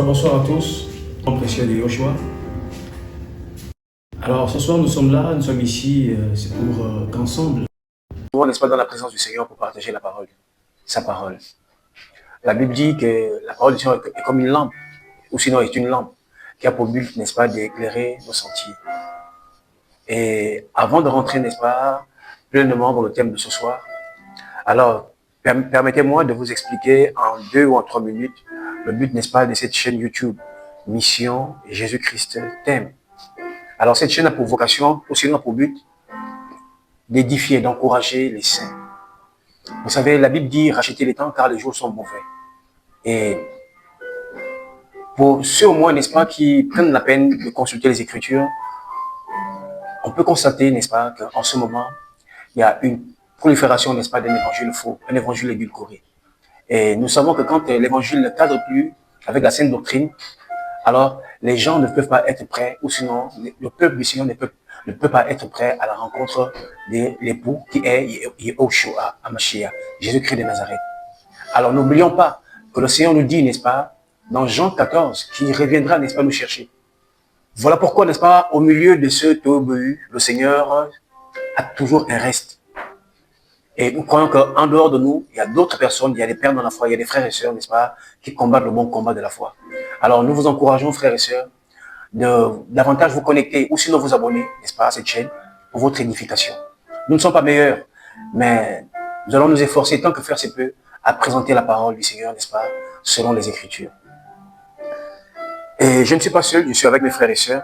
Bonsoir à tous, mon précieux de Yoshua. Alors ce soir nous sommes là, nous sommes ici, c'est pour qu'ensemble, n'est-ce pas, dans la présence du Seigneur pour partager la parole, sa parole. La Bible dit que la parole du Seigneur est comme une lampe, ou sinon est une lampe qui a pour but, n'est-ce pas, d'éclairer nos sentiers. Et avant de rentrer, n'est-ce pas, pleinement dans le thème de ce soir, alors permettez-moi de vous expliquer en 2 ou en 3 minutes le but, n'est-ce pas, de cette chaîne YouTube, Mission Jésus-Christ t'aime. Alors cette chaîne a pour vocation, ou sinon pour but, d'édifier, d'encourager les saints. Vous savez, la Bible dit racheter les temps car les jours sont mauvais. Et pour ceux au moins, n'est-ce pas, qui prennent la peine de consulter les Écritures, on peut constater, n'est-ce pas, qu'en ce moment, il y a une prolifération, n'est-ce pas, d'un évangile faux, un évangile édulcoré. Et nous savons que quand l'évangile ne cadre plus avec la sainte doctrine, alors les gens ne peuvent pas être prêts, ou sinon le peuple du Seigneur ne peut pas être prêt à la rencontre de l'époux qui est Yehoshua, Hamashiach, Jésus-Christ de Nazareth. Alors n'oublions pas que le Seigneur nous dit, n'est-ce pas, dans Jean 14, qu'il reviendra, n'est-ce pas, nous chercher. Voilà pourquoi, n'est-ce pas, au milieu de ce tohu, le Seigneur a toujours un reste. Et nous croyons qu'en dehors de nous, il y a d'autres personnes, il y a des pères dans la foi, il y a des frères et sœurs, n'est-ce pas, qui combattent le bon combat de la foi. Alors nous vous encourageons, frères et sœurs, de davantage vous connecter ou sinon vous abonner, n'est-ce pas, à cette chaîne pour votre édification. Nous ne sommes pas meilleurs, mais nous allons nous efforcer tant que faire se peut à présenter la parole du Seigneur, n'est-ce pas, selon les Écritures. Et je ne suis pas seul, je suis avec mes frères et sœurs.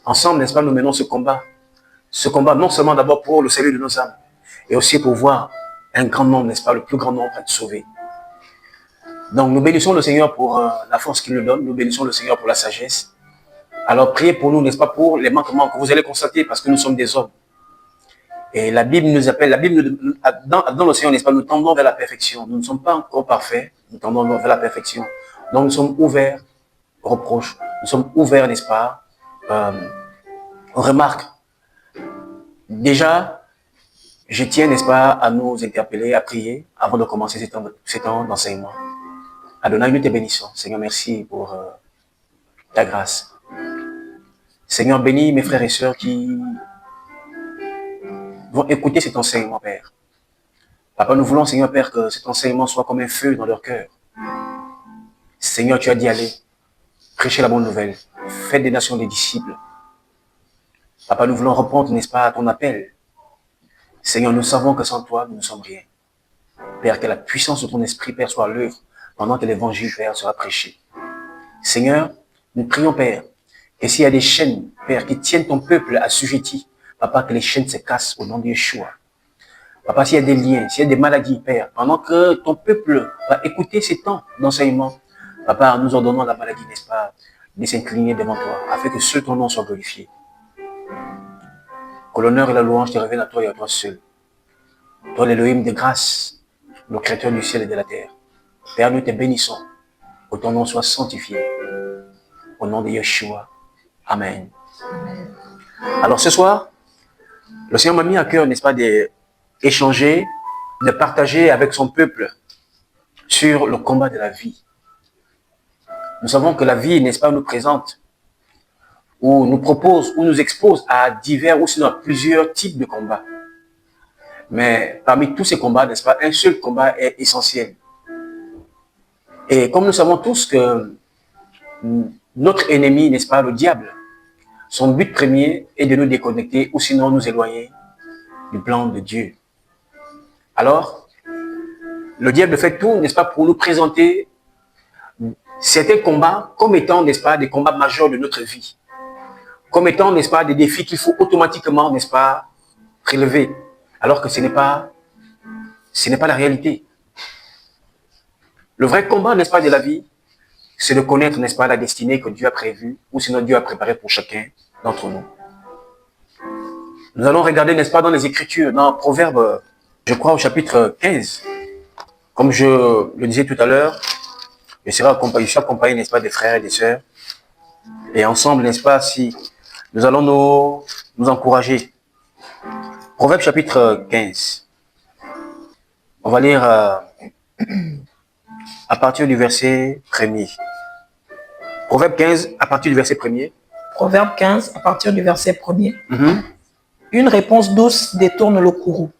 Ensemble, n'est-ce pas, nous menons ce combat. Ce combat non seulement d'abord pour le salut de nos âmes, et aussi pour voir un grand nombre, n'est-ce pas, le plus grand nombre être sauvé. Donc nous bénissons le Seigneur pour la force qu'il nous donne, nous bénissons le Seigneur pour la sagesse. Alors priez pour nous, n'est-ce pas, pour les manquements que vous allez constater parce que nous sommes des hommes. Et la Bible nous appelle, dans le Seigneur, n'est-ce pas, nous tendons vers la perfection. Nous ne sommes pas encore parfaits, nous tendons vers la perfection. Donc nous sommes ouverts aux reproches, nous sommes ouverts, n'est-ce pas, aux remarques. Déjà, je tiens, n'est-ce pas, à nous interpeller, à prier avant de commencer ces temps d'enseignement. Adonai, nous te bénissons. Seigneur, merci pour ta grâce. Seigneur, bénis mes frères et sœurs qui vont écouter cet enseignement, Père. Papa, nous voulons, Seigneur, Père, que cet enseignement soit comme un feu dans leur cœur. Seigneur, tu as dit aller, prêcher la bonne nouvelle, faites des nations des disciples. Papa, nous voulons répondre, n'est-ce pas, à ton appel. Seigneur, nous savons que sans toi, nous ne sommes rien. Père, que la puissance de ton esprit, Père, soit à l'œuvre pendant que l'évangile, Père, sera prêché. Seigneur, nous prions, Père, que s'il y a des chaînes, Père, qui tiennent ton peuple assujetti, Papa, que les chaînes se cassent au nom de Yeshua. Papa, s'il y a des liens, s'il y a des maladies, Père, pendant que ton peuple va écouter ces temps d'enseignement, Papa, nous ordonnons la maladie, n'est-ce pas, de s'incliner devant toi, afin que seul ton nom soit glorifié. Que l'honneur et la louange te reviennent à toi et à toi seul. Toi, l'Élohim de grâce, le créateur du ciel et de la terre. Père, nous te bénissons. Que ton nom soit sanctifié. Au nom de Yeshua. Amen. Alors ce soir, le Seigneur m'a mis à cœur, n'est-ce pas, d'échanger, de partager avec son peuple sur le combat de la vie. Nous savons que la vie, n'est-ce pas, nous présente, ou nous propose, ou nous expose à divers, ou sinon à plusieurs types de combats. Mais parmi tous ces combats, n'est-ce pas, un seul combat est essentiel. Et comme nous savons tous que notre ennemi, n'est-ce pas, le diable, son but premier est de nous déconnecter ou sinon nous éloigner du plan de Dieu. Alors, le diable fait tout, n'est-ce pas, pour nous présenter certains combats comme étant, n'est-ce pas, des combats majeurs de notre vie. Comme étant, n'est-ce pas, des défis qu'il faut automatiquement, n'est-ce pas, relever. Alors que ce n'est pas la réalité. Le vrai combat, n'est-ce pas, de la vie, c'est de connaître, n'est-ce pas, la destinée que Dieu a prévue, ou sinon Dieu a préparée pour chacun d'entre nous. Nous allons regarder, n'est-ce pas, dans les Écritures, dans Proverbe, je crois au chapitre 15. Comme je le disais tout à l'heure, je suis accompagné, n'est-ce pas, des frères et des sœurs. Et ensemble, n'est-ce pas, si nous allons nous encourager. Proverbe chapitre 15. On va lire à partir du verset 1er. Proverbe 15, à partir du verset 1er. Proverbe 15, à partir du verset 1er. Une réponse douce détourne le courroux,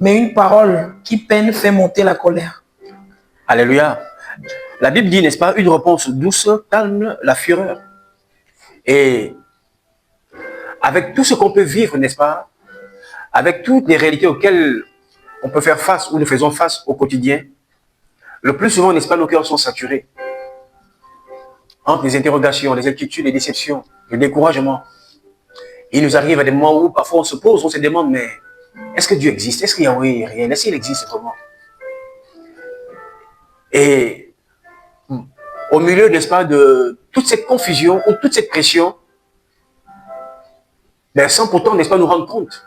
mais une parole qui peine fait monter la colère. Alléluia. La Bible dit, n'est-ce pas, une réponse douce calme la fureur. Et avec tout ce qu'on peut vivre, n'est-ce pas, avec toutes les réalités auxquelles on peut faire face ou nous faisons face au quotidien, le plus souvent, n'est-ce pas, nos cœurs sont saturés. Entre les interrogations, les inquiétudes, les déceptions, le découragement. Il nous arrive à des moments où parfois on se pose, on se demande, mais est-ce que Dieu existe? Est-ce qu'il y a rien? Est-ce qu'il existe vraiment? Et au milieu, n'est-ce pas, de toute cette confusion ou toute cette pression, ben, sans pourtant, n'est-ce pas, nous rendre compte,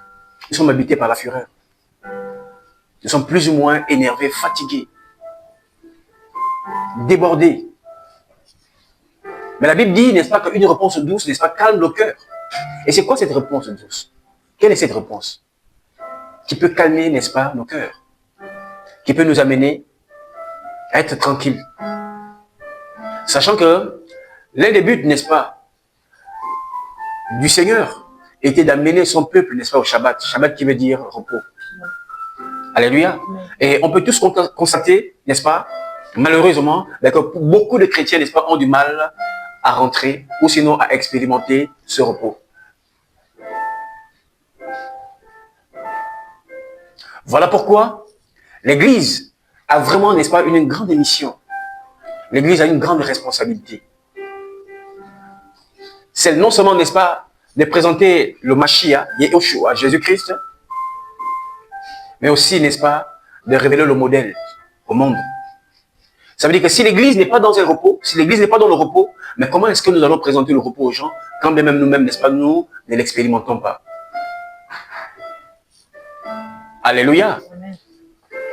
nous sommes habités par la fureur. Nous sommes plus ou moins énervés, fatigués, débordés. Mais la Bible dit, n'est-ce pas, qu'une réponse douce, n'est-ce pas, calme le cœur. Et c'est quoi cette réponse douce? Quelle est cette réponse qui peut calmer, n'est-ce pas, nos cœurs, qui peut nous amener à être tranquilles? Sachant que l'un des buts, n'est-ce pas, du Seigneur était d'amener son peuple, n'est-ce pas, au Shabbat. Shabbat qui veut dire repos. Alléluia. Et on peut tous constater, n'est-ce pas, malheureusement, que beaucoup de chrétiens, n'est-ce pas, ont du mal à rentrer ou sinon à expérimenter ce repos. Voilà pourquoi l'Église a vraiment, n'est-ce pas, une grande mission. L'Église a une grande responsabilité. C'est non seulement, n'est-ce pas, de présenter le Mashiach, Yeshua, Jésus-Christ, mais aussi, n'est-ce pas, de révéler le modèle au monde. Ça veut dire que si l'Église n'est pas dans un repos, si l'Église n'est pas dans le repos, mais comment est-ce que nous allons présenter le repos aux gens quand bien même nous-mêmes, n'est-ce pas, nous ne l'expérimentons pas? Alléluia.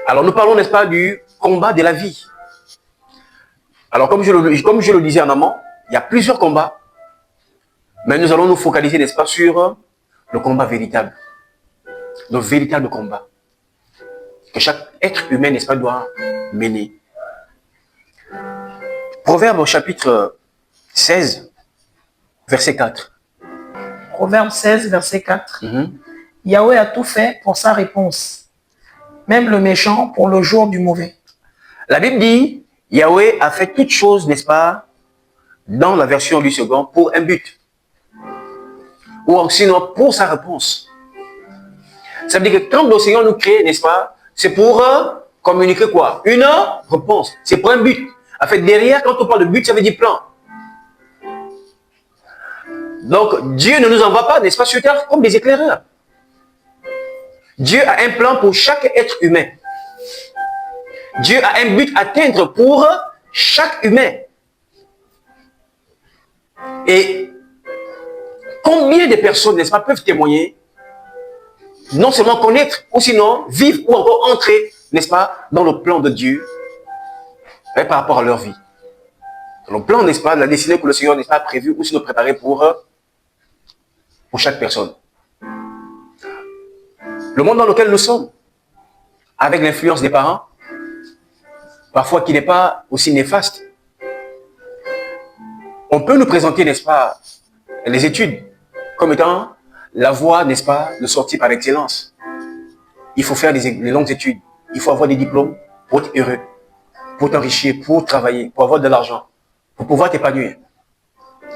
Alors nous parlons, n'est-ce pas, du combat de la vie. Alors comme je le disais en amont, il y a plusieurs combats, mais nous allons nous focaliser, n'est-ce pas, sur le combat véritable. Le véritable combat que chaque être humain, n'est-ce pas, doit mener. Proverbe au chapitre 16, verset 4. Proverbe 16, verset 4. Yahweh a tout fait pour sa réponse, même le méchant pour le jour du mauvais. La Bible dit, Yahweh a fait toutes choses, n'est-ce pas, dans la version du second, pour un but. Ou sinon pour sa réponse. Ça veut dire que quand le Seigneur nous crée, n'est-ce pas, c'est pour communiquer quoi? Une réponse. C'est pour un but. En fait, derrière, quand on parle de but, ça veut dire plan. Donc, Dieu ne nous envoie pas, n'est-ce pas, sur terre comme des éclaireurs. Dieu a un plan pour chaque être humain. Dieu a un but à atteindre pour chaque humain. Et combien de personnes, n'est-ce pas, peuvent témoigner, non seulement connaître, ou sinon vivre ou encore entrer, n'est-ce pas, dans le plan de Dieu par rapport à leur vie. Le plan, n'est-ce pas, la destinée que le Seigneur, n'est-ce pas, prévu ou sinon préparé pour chaque personne. Le monde dans lequel nous sommes, avec l'influence des parents, parfois qui n'est pas aussi néfaste, on peut nous présenter, n'est-ce pas, les études comme étant la voie, n'est-ce pas, de sortie par excellence. Il faut faire des longues études, il faut avoir des diplômes pour être heureux, pour t'enrichir, pour travailler, pour avoir de l'argent, pour pouvoir t'épanouir.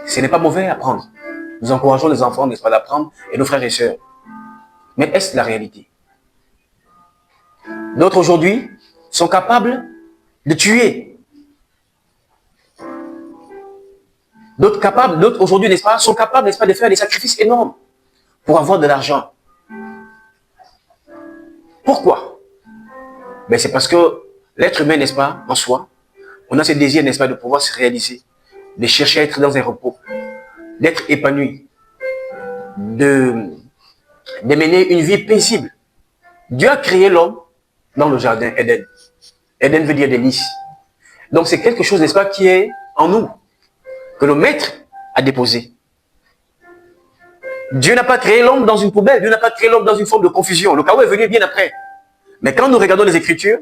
Ce n'est pas mauvais à apprendre. Nous encourageons les enfants, n'est-ce pas, d'apprendre et nos frères et sœurs. Mais est-ce la réalité? D'autres aujourd'hui sont capables de tuer. D'autres aujourd'hui, n'est-ce pas, sont capables, n'est-ce pas, de faire des sacrifices énormes pour avoir de l'argent. Pourquoi? Ben c'est parce que l'être humain, n'est-ce pas, en soi, on a ce désir, n'est-ce pas, de pouvoir se réaliser, de chercher à être dans un repos, d'être épanoui, de mener une vie paisible. Dieu a créé l'homme dans le jardin Éden. Éden veut dire délice. Donc c'est quelque chose, n'est-ce pas, qui est en nous, que le maître a déposé. Dieu n'a pas créé l'homme dans une poubelle, Dieu n'a pas créé l'homme dans une forme de confusion. Le chaos est venu bien après. Mais quand nous regardons les Écritures,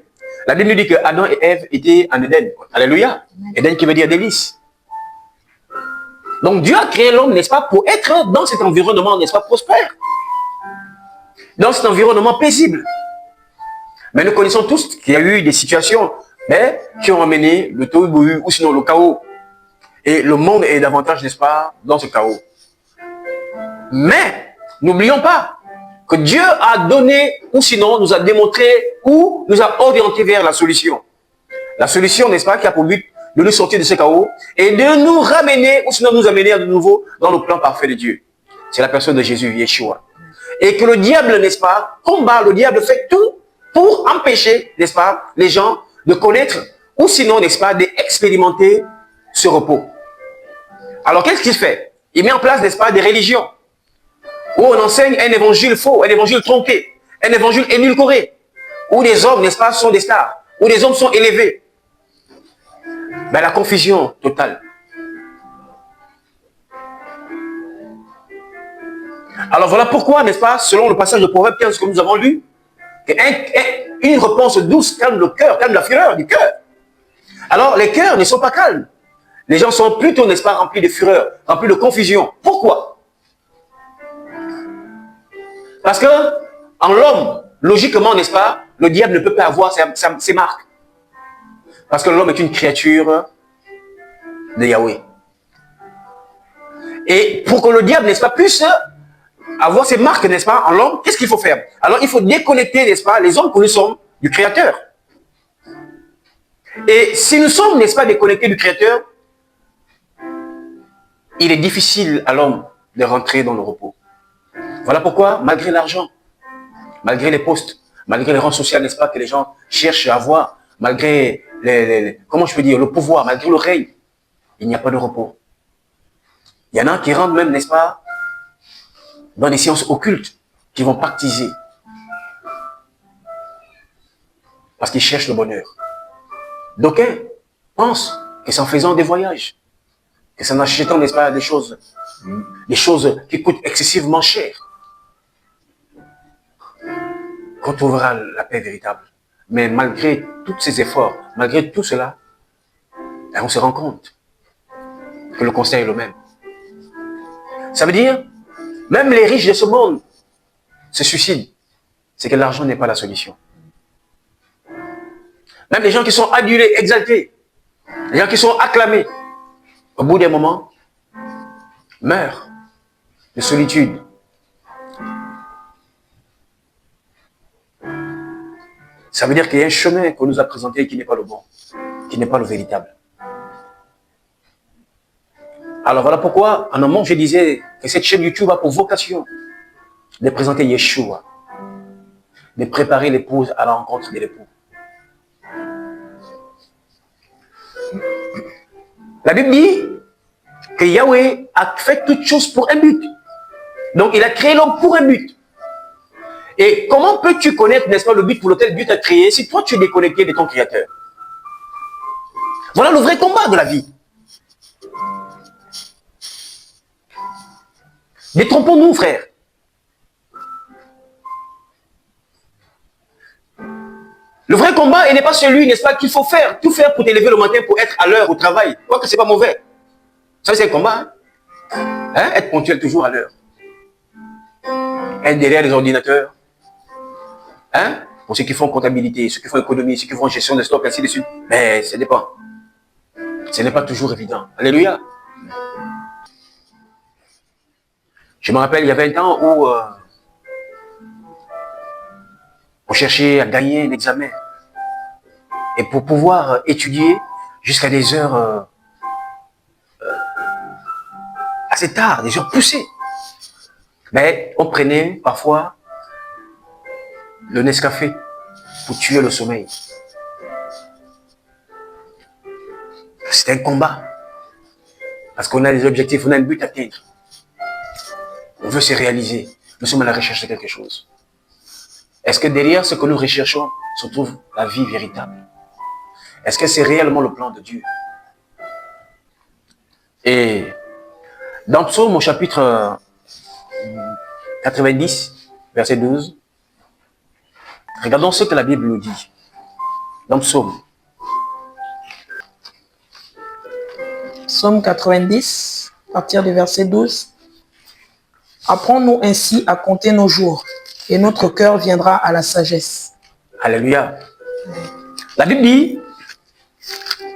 la Bible nous dit que Adam et Ève étaient en Éden. Alléluia. Éden qui veut dire délice. Donc Dieu a créé l'homme, n'est-ce pas, pour être dans cet environnement, n'est-ce pas, prospère. Dans cet environnement paisible. Mais nous connaissons tous qu'il y a eu des situations qui ont amené le tohu-bohu ou sinon le chaos. Et le monde est davantage, n'est-ce pas, dans ce chaos. Mais, n'oublions pas que Dieu a donné, ou sinon nous a démontré, ou nous a orienté vers la solution. La solution, n'est-ce pas, qui a pour but de nous sortir de ce chaos et de nous ramener, ou sinon nous amener à de nouveau dans le plan parfait de Dieu. C'est la personne de Jésus, Yeshua. Et que le diable, n'est-ce pas, combat, le diable fait tout pour empêcher, n'est-ce pas, les gens de connaître, ou sinon, n'est-ce pas, d'expérimenter ce repos. Alors, qu'est-ce qu'il fait? Il met en place, n'est-ce pas, des religions où on enseigne un évangile faux, un évangile tronqué, un évangile édulcoré, où les hommes, n'est-ce pas, sont des stars, où les hommes sont élevés. Ben, la confusion totale. Alors voilà pourquoi, n'est-ce pas, selon le passage de Proverbe 15 que nous avons lu, une réponse douce calme le cœur, calme la fureur du cœur. Alors les cœurs ne sont pas calmes. Les gens sont plutôt, n'est-ce pas, remplis de fureur, remplis de confusion. Pourquoi? Parce que en l'homme, logiquement, n'est-ce pas, le diable ne peut pas avoir ses marques. Parce que l'homme est une créature de Yahweh. Et pour que le diable, n'est-ce pas, puisse avoir ses marques, n'est-ce pas, en l'homme, qu'est-ce qu'il faut faire? Alors il faut déconnecter, n'est-ce pas, les hommes que nous sommes du Créateur. Et si nous sommes, n'est-ce pas, déconnectés du Créateur, il est difficile à l'homme de rentrer dans le repos. Voilà pourquoi, malgré l'argent, malgré les postes, malgré les rangs sociaux, n'est-ce pas, que les gens cherchent à avoir, malgré comment je peux dire, le pouvoir, malgré le règne, il n'y a pas de repos. Il y en a qui rentrent même, n'est-ce pas, dans des sciences occultes, qui vont pactiser. Parce qu'ils cherchent le bonheur. D'aucuns pensent que c'est en faisant des voyages, que c'est en achetant, n'est-ce pas, des choses qui coûtent excessivement cher, qu'on trouvera la paix véritable. Mais malgré tous ces efforts, malgré tout cela, on se rend compte que le constat est le même. Ça veut dire, même les riches de ce monde se suicident. C'est que l'argent n'est pas la solution. Même les gens qui sont adulés, exaltés, les gens qui sont acclamés, au bout d'un moment, meurent de solitude. Ça veut dire qu'il y a un chemin qu'on nous a présenté qui n'est pas le bon, qui n'est pas le véritable. Alors voilà pourquoi, en amont, je disais que cette chaîne YouTube a pour vocation de présenter Yeshua, de préparer l'épouse à la rencontre de l'époux. La Bible dit que Yahweh a fait toutes choses pour un but. Donc il a créé l'homme pour un but. Et comment peux-tu connaître, n'est-ce pas, le but pour lequel Dieu t'a créé si toi tu es déconnecté de ton Créateur? Voilà le vrai combat de la vie. Détrompons-nous, frères. Le vrai combat, il n'est pas celui, n'est-ce pas, qu'il faut faire, tout faire pour t'élever le matin pour être à l'heure au travail. Quoi que c'est pas mauvais. Ça, c'est un combat. Hein? Être ponctuel toujours à l'heure. Être derrière les ordinateurs. Hein? Pour ceux qui font comptabilité, ceux qui font économie, ceux qui font gestion de stock, ainsi de suite. Mais ça dépend. Ce n'est pas toujours évident. Alléluia. Je me rappelle, il y avait un temps où on cherchait à gagner un examen. Et pour pouvoir étudier jusqu'à des heures assez tard, des heures poussées, mais on prenait parfois le Nescafé pour tuer le sommeil. C'était un combat. Parce qu'on a des objectifs, on a un but à atteindre. On veut se réaliser. Nous sommes à la recherche de quelque chose. Est-ce que derrière ce que nous recherchons se trouve la vie véritable? Est-ce que c'est réellement le plan de Dieu? Et dans Psaume au chapitre 90, verset 12, regardons ce que la Bible nous dit. Dans Psaume. Psaume 90, partir du verset 12. Apprends-nous ainsi à compter nos jours, et notre cœur viendra à la sagesse. Alléluia. La Bible dit,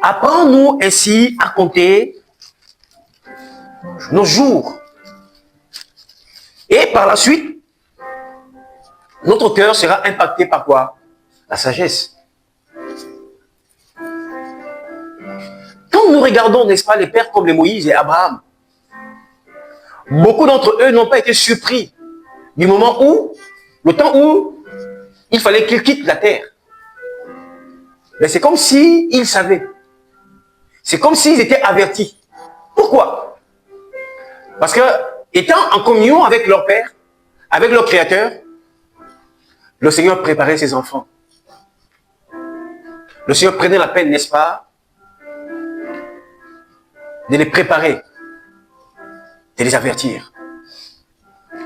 apprends-nous ainsi à compter nos jours. Et par la suite, notre cœur sera impacté par quoi? La sagesse. Quand nous regardons, n'est-ce pas, les pères comme les Moïse et Abraham, beaucoup d'entre eux n'ont pas été surpris du moment où, le temps où il fallait qu'ils quittent la terre. Mais c'est comme s'ils savaient. C'est comme s'ils étaient avertis. Pourquoi? Parce que, étant en communion avec leur Père, avec leur Créateur, le Seigneur préparait ses enfants. Le Seigneur prenait la peine, n'est-ce pas, de les préparer, de les avertir.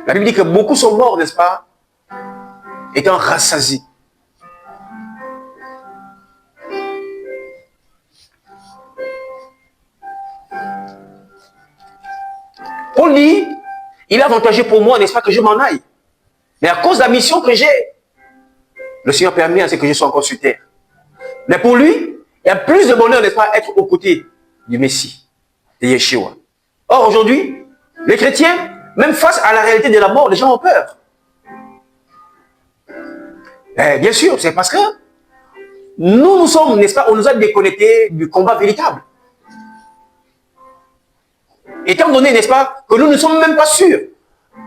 La Bible dit que beaucoup sont morts, n'est-ce pas, étant rassasiés. Paul dit, il est avantageux pour moi, n'est-ce pas, que je m'en aille. Mais à cause de la mission que j'ai, le Seigneur permet à ce que je sois encore sur terre. Mais pour lui, il y a plus de bonheur, n'est-ce pas, être aux côtés du Messie, de Yeshua. Or, aujourd'hui, les chrétiens, même face à la réalité de la mort, les gens ont peur. Bien sûr, c'est parce que nous sommes, n'est-ce pas, on nous a déconnectés du combat véritable. Étant donné, n'est-ce pas, que nous ne sommes même pas sûrs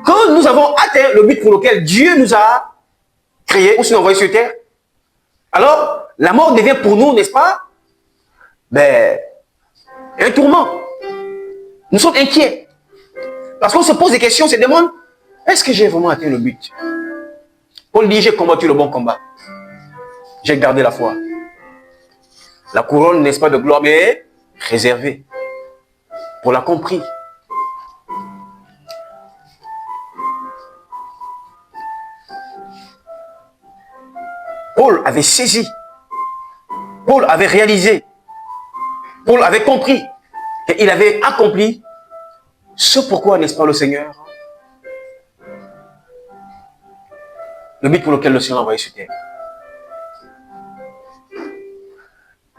que nous avons atteint le but pour lequel Dieu nous a créés ou sinon envoyés sur terre. Alors, la mort devient pour nous, n'est-ce pas, un tourment. Nous sommes inquiets. Parce qu'on se pose des questions, on se demande, est-ce que j'ai vraiment atteint le but? Paul dit, j'ai combattu le bon combat. J'ai gardé la foi. La couronne, n'est-ce pas, de gloire est réservée. Pour l'a compris. Paul avait saisi. Paul avait réalisé. Paul avait compris. Et il avait accompli ce pourquoi, n'est-ce pas, le Seigneur, le but pour lequel le Seigneur l'a envoyé sur terre.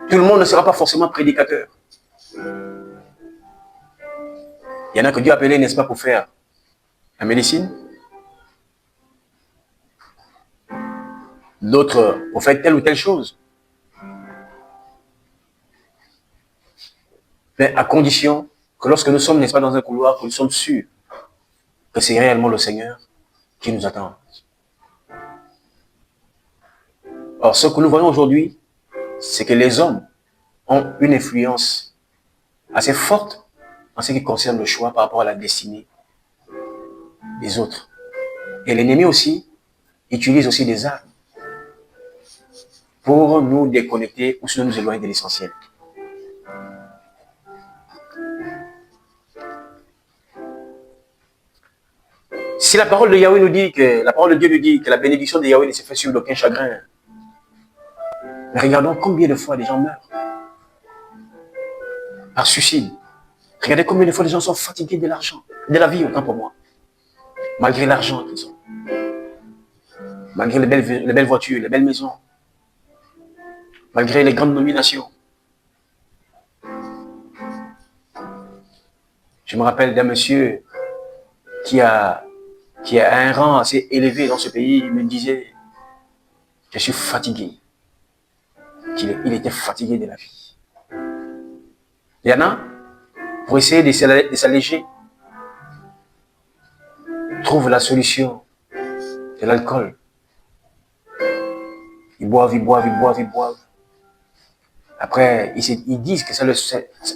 Tout le monde ne sera pas forcément prédicateur. Il y en a que Dieu a appelé, n'est-ce pas, pour faire la médecine. D'autres pour faire telle ou telle chose. Mais à condition que lorsque nous sommes, n'est-ce pas, dans un couloir, que nous sommes sûrs que c'est réellement le Seigneur qui nous attend. Or, ce que nous voyons aujourd'hui, c'est que les hommes ont une influence assez forte en ce qui concerne le choix par rapport à la destinée des autres. Et l'ennemi aussi utilise aussi des armes pour nous déconnecter ou sinon nous éloigner de l'essentiel. Si la parole de Yahweh nous dit que, la parole de Dieu nous dit que la bénédiction de Yahweh ne se fait sur aucun chagrin, mais regardons combien de fois les gens meurent par suicide. Regardez combien de fois les gens sont fatigués de l'argent, de la vie, autant pour moi. Malgré l'argent qu'ils ont. Malgré les belles voitures, les belles maisons. Malgré les grandes nominations. Je me rappelle d'un monsieur qui a un rang assez élevé dans ce pays. Il me disait, je suis fatigué. Il était fatigué de la vie. Il y en a, pour essayer de s'alléger, trouvent la solution de l'alcool. Ils boivent, ils boivent, ils boivent, ils boivent. Après, ils disent que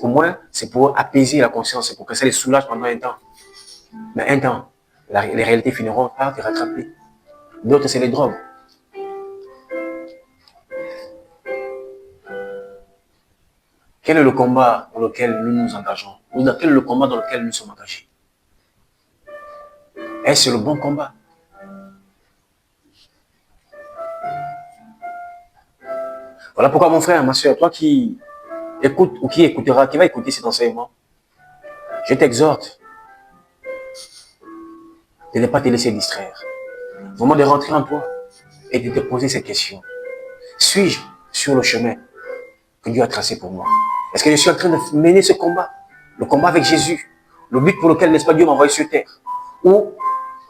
au moins, c'est pour apaiser la conscience, c'est pour que ça les soulage pendant un temps. Mais un temps, les réalités finiront par te rattraper. D'autres, c'est les drogues. Quel est le combat dans lequel nous nous engageons? Ou quel est le combat dans lequel nous sommes engagés? Est-ce le bon combat? Voilà pourquoi, mon frère, ma soeur, toi qui écoutes ou qui écoutera, qui va écouter cet enseignement, Je t'exhorte de ne pas te laisser distraire. Vraiment de rentrer en toi et de te poser cette question. Suis-je sur le chemin que Dieu a tracé pour moi? Est-ce que je suis en train de mener ce combat? Le combat avec Jésus. Le but pour lequel, n'est-ce pas, Dieu m'a envoyé sur terre. Ou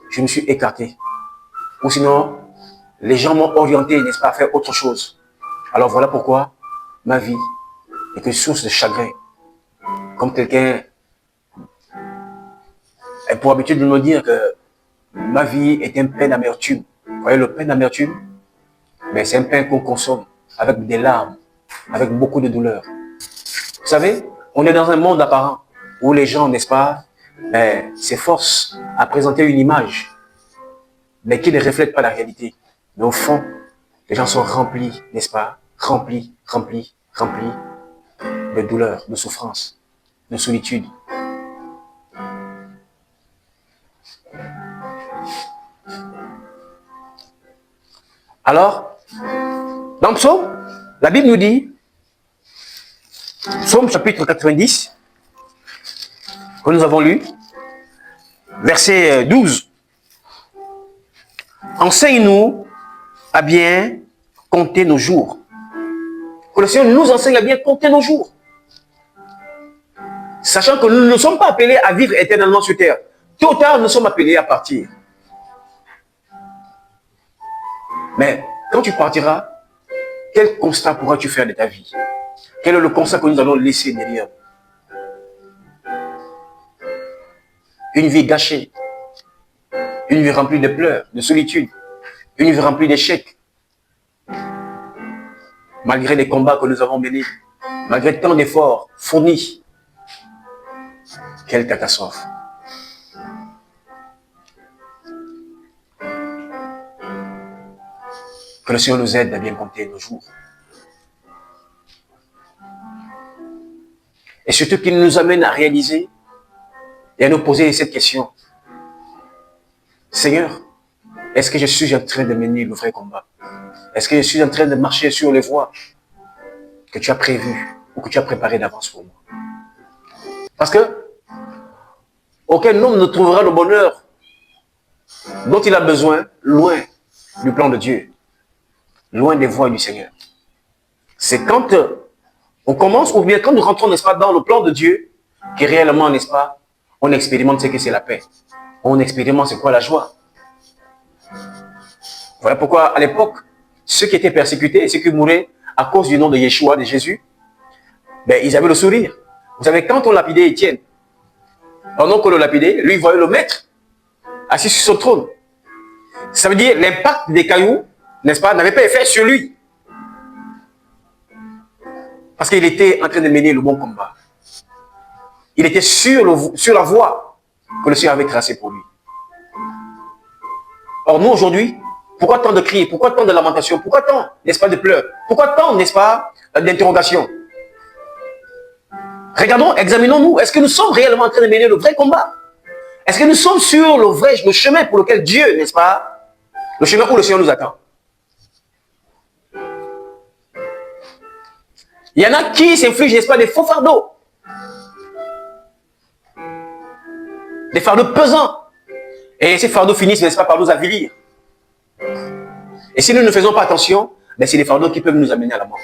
je me suis écarté. Ou sinon, les gens m'ont orienté, n'est-ce pas, à faire autre chose. Alors voilà pourquoi ma vie est une source de chagrin. Comme quelqu'un a pour habitude de me dire que ma vie est un pain d'amertume. Vous voyez, le pain d'amertume, mais c'est un pain qu'on consomme avec des larmes, avec beaucoup de douleur. Vous savez, on est dans un monde apparent où les gens, n'est-ce pas, s'efforcent à présenter une image, mais qui ne reflète pas la réalité. Mais au fond, les gens sont remplis, n'est-ce pas, remplis de douleur, de souffrance, de solitude. Alors, dans le psaume, la Bible nous dit, psaume chapitre 90, que nous avons lu, verset 12. Enseigne-nous à bien compter nos jours. Que le Seigneur nous enseigne à bien compter nos jours. Sachant que nous ne sommes pas appelés à vivre éternellement sur terre. Tôt ou tard, nous sommes appelés à partir. Mais quand tu partiras, quel constat pourras-tu faire de ta vie? Quel est le constat que nous allons laisser derrière? Une vie gâchée. Une vie remplie de pleurs, de solitude. Une vie remplie d'échecs. Malgré les combats que nous avons menés. Malgré tant d'efforts fournis. Quelle catastrophe. Que le Seigneur nous aide à bien compter nos jours. Et surtout qu'il nous amène à réaliser et à nous poser cette question. Seigneur, est-ce que je suis en train de mener le vrai combat? Est-ce que je suis en train de marcher sur les voies que tu as prévues ou que tu as préparées d'avance pour moi? Parce que aucun homme ne trouvera le bonheur dont il a besoin loin du plan de Dieu, loin des voies du Seigneur. C'est quand on commence, ou bien quand nous rentrons, n'est-ce pas, dans le plan de Dieu, que réellement, n'est-ce pas, on expérimente ce que c'est la paix. On expérimente c'est quoi la joie. Voilà pourquoi, à l'époque, ceux qui étaient persécutés et ceux qui mouraient à cause du nom de Yeshua, de Jésus, ils avaient le sourire. Vous savez, quand on lapidait Étienne, pendant qu'on le lapidait, lui, il voyait le maître assis sur son trône. Ça veut dire l'impact des cailloux, n'est-ce pas, n'avait pas effet sur lui. Parce qu'il était en train de mener le bon combat. Il était sur la voie que le Seigneur avait tracée pour lui. Or, nous, aujourd'hui, pourquoi tant de cris? Pourquoi tant de lamentations? Pourquoi tant, n'est-ce pas, de pleurs? Pourquoi tant, n'est-ce pas, d'interrogations? Regardons, examinons-nous. Est-ce que nous sommes réellement en train de mener le vrai combat? Est-ce que nous sommes sur le chemin pour lequel Dieu, n'est-ce pas, le chemin où le Seigneur nous attend? Il y en a qui s'infligent, n'est-ce pas, des faux fardeaux. Des fardeaux pesants. Et ces fardeaux finissent, n'est-ce pas, par nous avilir. Et si nous ne faisons pas attention, c'est des fardeaux qui peuvent nous amener à la mort.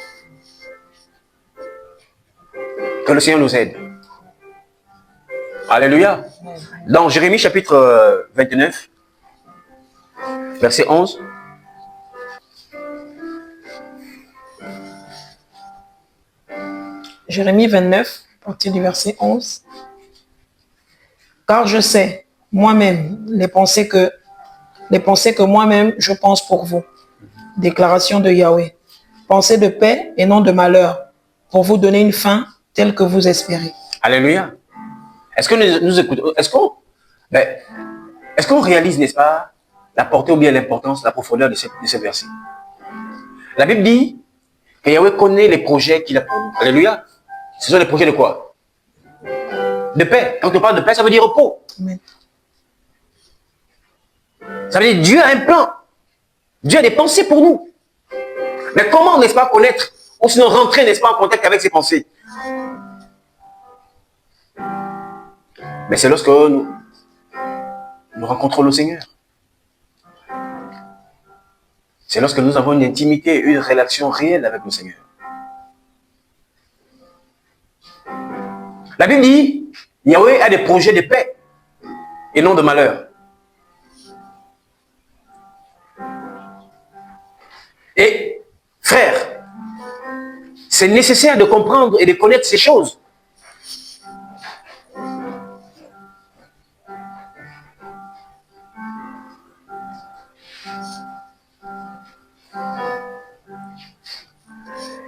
Que le Seigneur nous aide. Alléluia. Dans Jérémie chapitre 29, verset 11. Jérémie 29, à partir du verset 11. Car je sais, moi-même, les pensées que moi-même je pense pour vous. Déclaration de Yahweh. Pensées de paix et non de malheur, pour vous donner une fin telle que vous espérez. Alléluia. Est-ce que nous écoutons? Est-ce qu'on réalise, n'est-ce pas, la portée ou bien l'importance, la profondeur de ce verset? La Bible dit que Yahweh connaît les projets qu'il a pour nous. Alléluia. Ce sont les projets de quoi? De paix. Quand on parle de paix, ça veut dire repos. Amen. Ça veut dire Dieu a un plan. Dieu a des pensées pour nous. Mais comment, n'est-ce pas, connaître, ou sinon rentrer, n'est-ce pas, en contact avec ses pensées? Mais c'est lorsque nous rencontrons le Seigneur. C'est lorsque nous avons une intimité, une relation réelle avec le Seigneur. La Bible dit, Yahweh a des projets de paix et non de malheur. Et, frère, c'est nécessaire de comprendre et de connaître ces choses.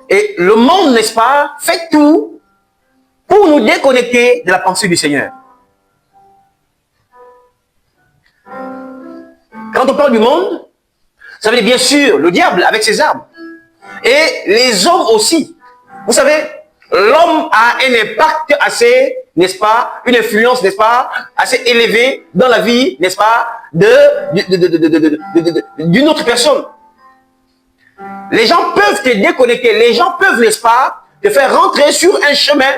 Et le monde, n'est-ce pas, fait tout pour nous déconnecter de la pensée du Seigneur. Quand on parle du monde, ça veut dire bien sûr le diable avec ses armes. Et les hommes aussi. Vous savez, l'homme a un impact assez, n'est-ce pas, une influence, n'est-ce pas, assez élevée dans la vie, n'est-ce pas, d'une autre personne. Les gens peuvent te déconnecter, les gens peuvent, n'est-ce pas, te faire rentrer sur un chemin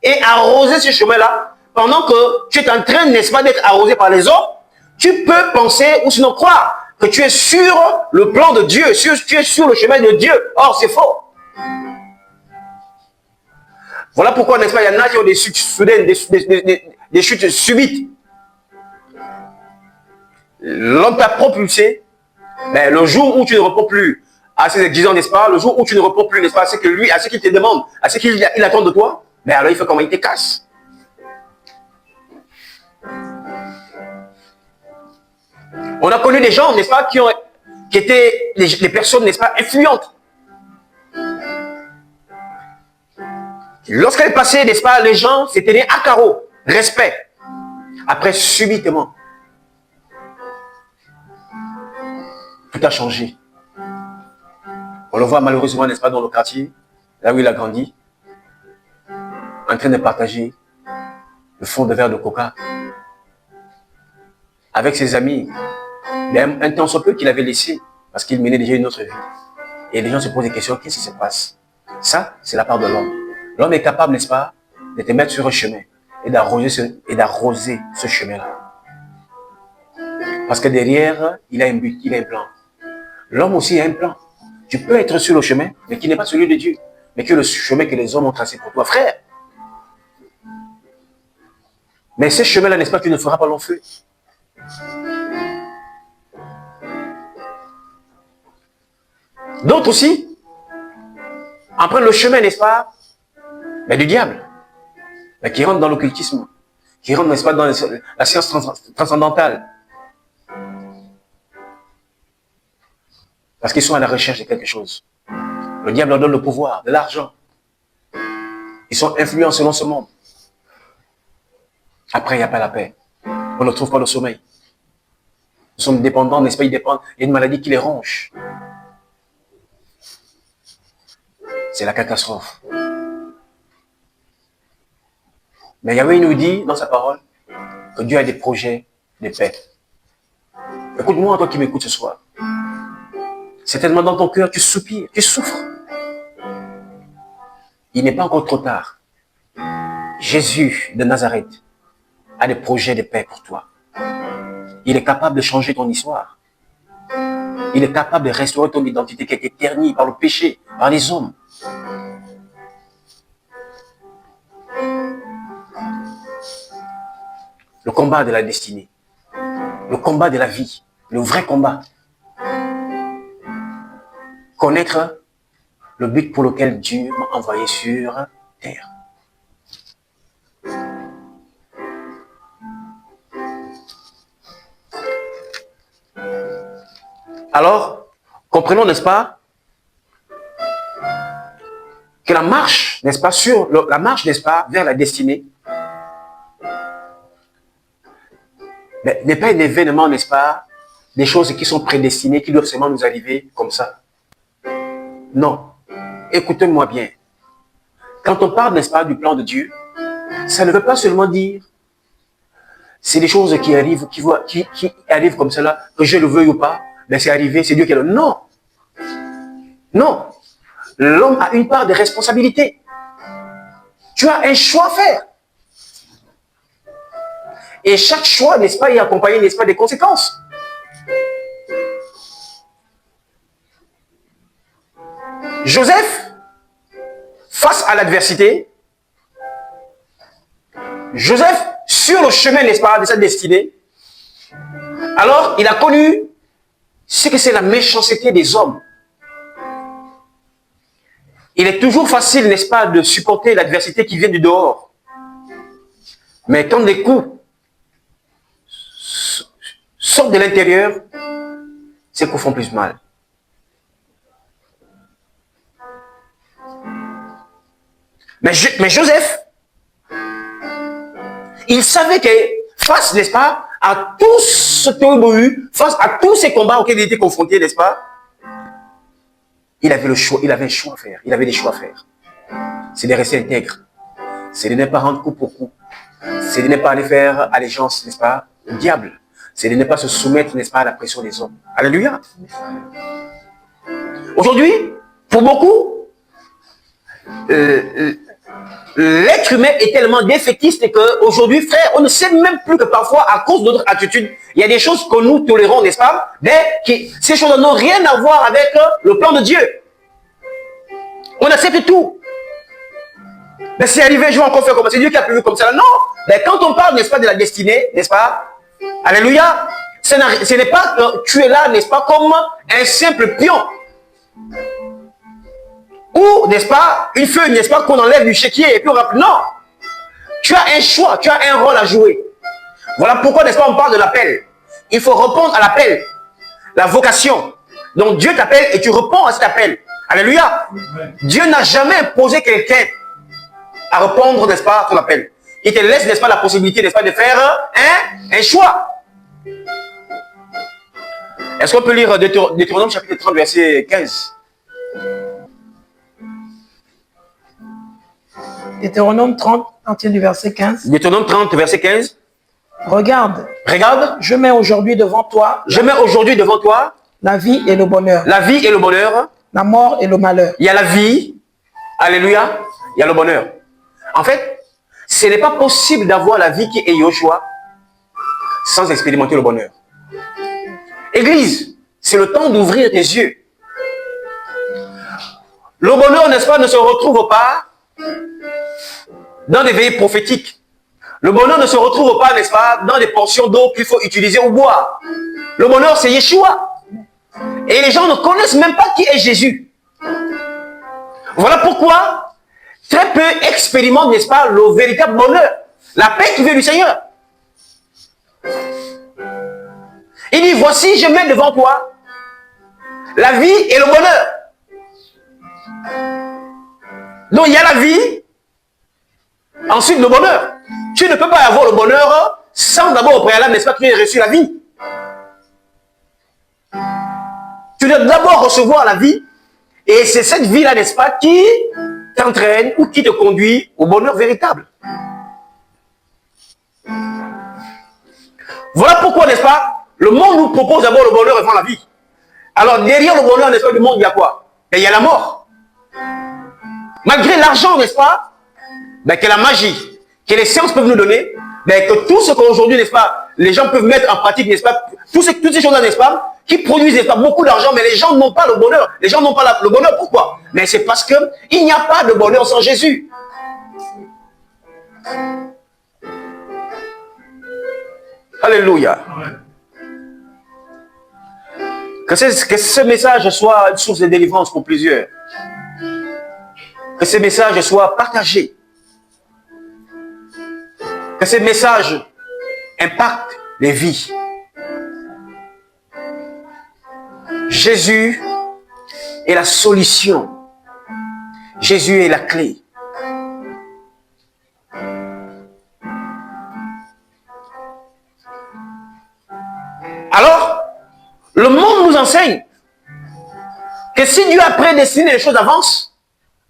et arroser ce chemin-là. Pendant que tu es en train, n'est-ce pas, d'être arrosé par les autres, tu peux penser ou sinon croire que tu es sur le plan de Dieu, tu es sur le chemin de Dieu. Or, c'est faux. Voilà pourquoi, n'est-ce pas, il y en a qui ont des chutes soudaines, des chutes subites. L'homme t'a propulsé, mais le jour où tu ne réponds plus à ses exigences, n'est-ce pas, le jour où tu ne réponds plus, n'est-ce pas, à ce que lui, à ce qu'il te demande, à ce qu'il attend de toi, mais alors il fait comment? Il te casse. On a connu des gens, n'est-ce pas, qui étaient des personnes, n'est-ce pas, influentes. Lorsqu'elle passait, n'est-ce pas, les gens s'étaient des à carreau, respect. Après, subitement, tout a changé. On le voit malheureusement, n'est-ce pas, dans le quartier, là où il a grandi, en train de partager le fond de verre de coca avec ses amis. Il y a un temps soit peu qu'il avait laissé parce qu'il menait déjà une autre vie. Et les gens se posent des questions, qu'est-ce qui se passe? Ça, c'est la part de l'homme. L'homme est capable, n'est-ce pas, de te mettre sur un chemin et d'arroser ce chemin-là. Parce que derrière, il a un but, il a un plan. L'homme aussi a un plan. Tu peux être sur le chemin, mais qui n'est pas celui de Dieu, mais que le chemin que les hommes ont tracé pour toi, frère. Mais ce chemin-là, n'est-ce pas, tu ne feras pas long feu. D'autres aussi empruntent le chemin, n'est-ce pas, mais du diable, mais qui rentrent dans l'occultisme, qui rentrent, n'est-ce pas, dans la science transcendantale. Parce qu'ils sont à la recherche de quelque chose. Le diable leur donne le pouvoir, de l'argent. Ils sont influents selon ce monde. Après, il n'y a pas la paix. On ne trouve pas le sommeil. Nous sommes dépendants, n'est-ce pas, ils dépendent. Il y a une maladie qui les ronge. C'est la catastrophe. Mais Yahweh nous dit dans sa parole que Dieu a des projets de paix. Écoute-moi, toi qui m'écoutes ce soir. Certainement dans ton cœur, tu soupires, tu souffres. Il n'est pas encore trop tard. Jésus de Nazareth a des projets de paix pour toi. Il est capable de changer ton histoire. Il est capable de restaurer ton identité qui a été ternie par le péché, par les hommes. Le combat de la destinée, le combat de la vie, le vrai combat. Connaître le but pour lequel Dieu m'a envoyé sur terre. Alors, comprenons, n'est-ce pas, que la marche, n'est-ce pas, n'est-ce pas, vers la destinée, n'est pas un événement, n'est-ce pas, des choses qui sont prédestinées, qui doivent seulement nous arriver comme ça. Non. Écoutez-moi bien. Quand on parle, n'est-ce pas, du plan de Dieu, ça ne veut pas seulement dire c'est des choses qui arrivent, qui arrivent comme cela, que je le veuille ou pas, mais c'est arrivé, c'est Dieu qui le... Non. Non. L'homme a une part de responsabilité. Tu as un choix à faire. Et chaque choix, n'est-ce pas, est accompagné, n'est-ce pas, des conséquences. Joseph, face à l'adversité, Joseph, sur le chemin, n'est-ce pas, de sa destinée, alors il a connu ce que c'est la méchanceté des hommes. Il est toujours facile, n'est-ce pas, de supporter l'adversité qui vient du dehors. Mais quand les coups sortent de l'intérieur, ces coups font plus mal. Mais Joseph, il savait que face, n'est-ce pas, à tout ce qu'il a eu, face à tous ces combats auxquels il était confronté, n'est-ce pas, il avait le choix, il avait un choix à faire, il avait des choix à faire. C'est de rester intègre, c'est de ne pas rendre coup pour coup, c'est de ne pas aller faire allégeance, n'est-ce pas, au diable, c'est de ne pas se soumettre, n'est-ce pas, à la pression des hommes. Alléluia. Aujourd'hui, pour beaucoup, l'être humain est tellement défaitiste qu'aujourd'hui, frère, on ne sait même plus que parfois, à cause de notre attitude, il y a des choses que nous tolérons, n'est-ce pas? Mais ces choses n'ont rien à voir avec le plan de Dieu. On accepte tout. Mais c'est arrivé un jour encore faire comme ça. C'est Dieu qui a prévu comme ça. Non. Mais quand on parle, n'est-ce pas, de la destinée, n'est-ce pas? Alléluia. Ce n'est pas que tu es là, n'est-ce pas, comme un simple pion. Ou, n'est-ce pas, une feuille, n'est-ce pas, qu'on enlève du chéquier et puis on rappelle. Non. Tu as un choix, tu as un rôle à jouer. Voilà pourquoi, n'est-ce pas, on parle de l'appel. Il faut répondre à l'appel. La vocation. Donc Dieu t'appelle et tu réponds à cet appel. Alléluia. Dieu n'a jamais imposé quelqu'un à répondre, n'est-ce pas, à ton appel. Il te laisse, n'est-ce pas, la possibilité, n'est-ce pas, de faire un choix. Est-ce qu'on peut lire Deutéronome chapitre 30, verset 15? Deutéronome 30, à partir du verset 15. Deutéronome 30, verset 15. Regarde. Regarde. Je mets aujourd'hui devant toi. Je mets aujourd'hui devant toi. La vie et le bonheur. La vie et le bonheur. La mort et le malheur. Il y a la vie. Alléluia. Il y a le bonheur. En fait, ce n'est pas possible d'avoir la vie qui est Yoshua sans expérimenter le bonheur. Église, c'est le temps d'ouvrir tes yeux. Le bonheur, n'est-ce pas, ne se retrouve pas dans des veillées prophétiques. Le bonheur ne se retrouve pas, n'est-ce pas, dans des portions d'eau qu'il faut utiliser ou boire. Le bonheur, c'est Yeshua. Et les gens ne connaissent même pas qui est Jésus. Voilà pourquoi très peu expérimentent, n'est-ce pas, le véritable bonheur. La paix qui vient du Seigneur. Il dit, voici, je mets devant toi la vie et le bonheur. Donc, il y a la vie, ensuite le bonheur. Tu ne peux pas avoir le bonheur sans d'abord au préalable, n'est-ce pas, que tu aies reçu la vie. Tu dois d'abord recevoir la vie, et c'est cette vie-là, n'est-ce pas, qui t'entraîne ou qui te conduit au bonheur véritable. Voilà pourquoi, n'est-ce pas, le monde nous propose d'abord le bonheur avant la vie. Alors, derrière le bonheur, n'est-ce pas, du monde, il y a quoi? Et il y a la mort. Malgré l'argent, n'est-ce pas, ben, que la magie, que les sciences peuvent nous donner, ben, que tout ce qu'aujourd'hui, n'est-ce pas, les gens peuvent mettre en pratique, n'est-ce pas, toutes ces choses-là, n'est-ce pas, qui produisent, n'est-ce pas, beaucoup d'argent, mais les gens n'ont pas le bonheur. Les gens n'ont pas le bonheur. Pourquoi? Mais c'est parce qu'il n'y a pas de bonheur sans Jésus. Alléluia. Que ce message soit une source de délivrance pour plusieurs. Que ce message soit partagé. Que ce message impacte les vies. Jésus est la solution. Jésus est la clé. Alors, le monde nous enseigne que si Dieu a prédestiné les choses d'avance,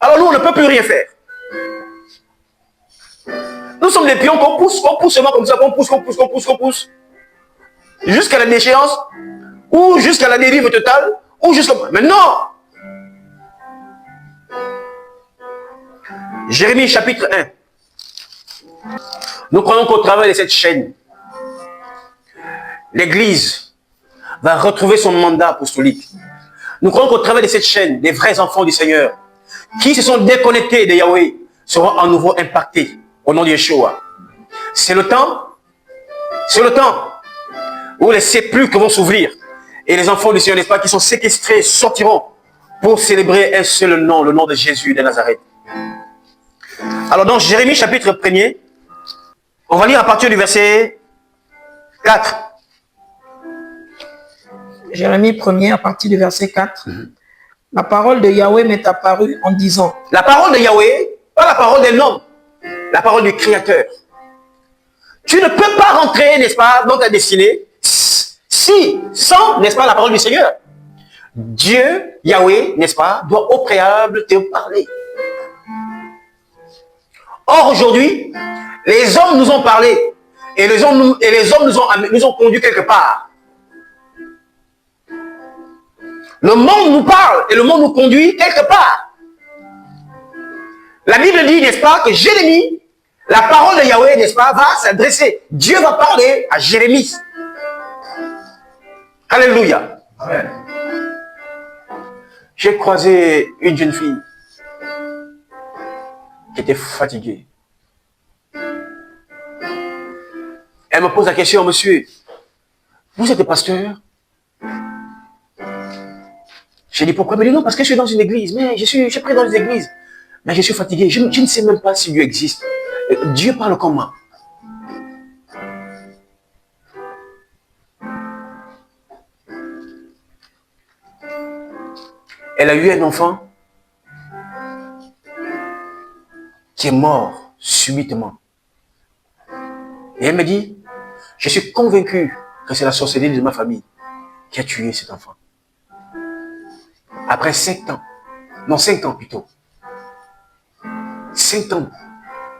alors nous, on ne peut plus rien faire. Nous sommes des pions qu'on pousse seulement comme ça, qu'on pousse, jusqu'à la déchéance, ou jusqu'à la dérive totale, ou jusqu'à... Mais non! Jérémie chapitre 1. Nous croyons qu'au travers de cette chaîne, l'Église va retrouver son mandat apostolique. Nous croyons qu'au travers de cette chaîne, des vrais enfants du Seigneur, qui se sont déconnectés de Yahweh, seront à nouveau impactés au nom de Yeshua. C'est le temps où les sépulcres vont s'ouvrir et les enfants du Seigneur, n'est-ce pas, qui sont séquestrés, sortiront pour célébrer un seul nom, le nom de Jésus de Nazareth. Alors dans Jérémie chapitre 1er, on va lire à partir du verset 4. Jérémie 1er à partir du verset 4. La parole de Yahweh m'est apparue en disant. La parole de Yahweh, pas la parole d'un homme, la parole du Créateur. Tu ne peux pas rentrer, n'est-ce pas, dans ta destinée, sans, n'est-ce pas, la parole du Seigneur. Dieu, Yahweh, n'est-ce pas, doit au préalable te parler. Or, aujourd'hui, les hommes nous ont parlé et les hommes nous ont conduits quelque part. Le monde nous parle et le monde nous conduit quelque part. La Bible dit, n'est-ce pas, que Jérémie, la parole de Yahweh, n'est-ce pas, va s'adresser. Dieu va parler à Jérémie. Alléluia. Amen. J'ai croisé une jeune fille qui était fatiguée. Elle me pose la question, monsieur, vous êtes pasteur? J'ai dit pourquoi? Mais non, parce que je suis dans une église. Mais je prie dans une église. Mais je suis fatigué. Je ne sais même pas si Dieu existe. Dieu parle comment? Elle a eu un enfant qui est mort subitement. Et elle me dit, je suis convaincu que c'est la sorcellerie de ma famille qui a tué cet enfant. Après 5 ans, non 5 ans plutôt, 5 ans,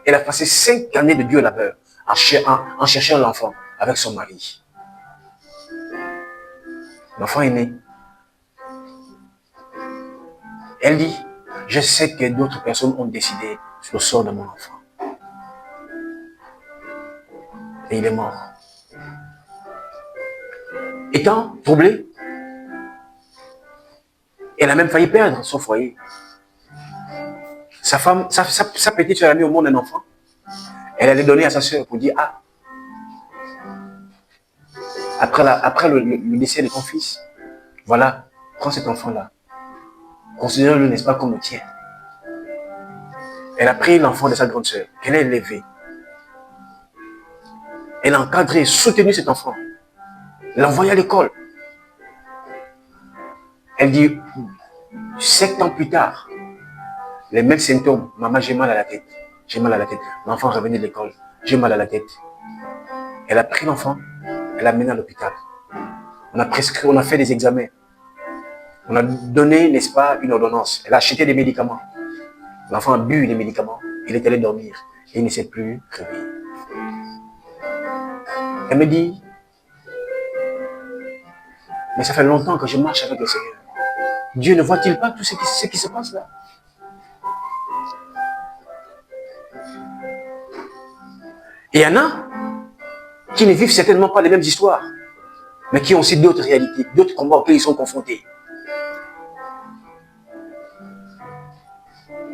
elle a passé 5 années de Dieu labeur en cherchant l'enfant avec son mari. L'enfant est né. Elle dit, je sais que d'autres personnes ont décidé sur le sort de mon enfant. Et il est mort. Étant troublée, elle a même failli perdre son foyer. Sa femme, sa petite soeur a mis au monde un enfant. Elle allait donner à sa soeur pour dire, ah, après le décès de ton fils, voilà, prends cet enfant-là. Considère-le, n'est-ce pas, comme le tien. Elle a pris l'enfant de sa grande soeur, qu'elle a élevé. Elle a encadré, soutenu cet enfant. Elle l'a envoyé à l'école. Elle dit, 7 ans plus tard, les mêmes symptômes. Maman, j'ai mal à la tête. J'ai mal à la tête. L'enfant revenait de l'école. J'ai mal à la tête. Elle a pris l'enfant, elle l'a mené à l'hôpital. On a prescrit, on a fait des examens. On a donné, n'est-ce pas, une ordonnance. Elle a acheté des médicaments. L'enfant a bu les médicaments. Il est allé dormir. Et il ne s'est plus réveillé. Elle me dit, mais ça fait longtemps que je marche avec le Seigneur. Dieu ne voit-il pas tout ce qui se passe là? Et il y en a qui ne vivent certainement pas les mêmes histoires, mais qui ont aussi d'autres réalités, d'autres combats auxquels ils sont confrontés.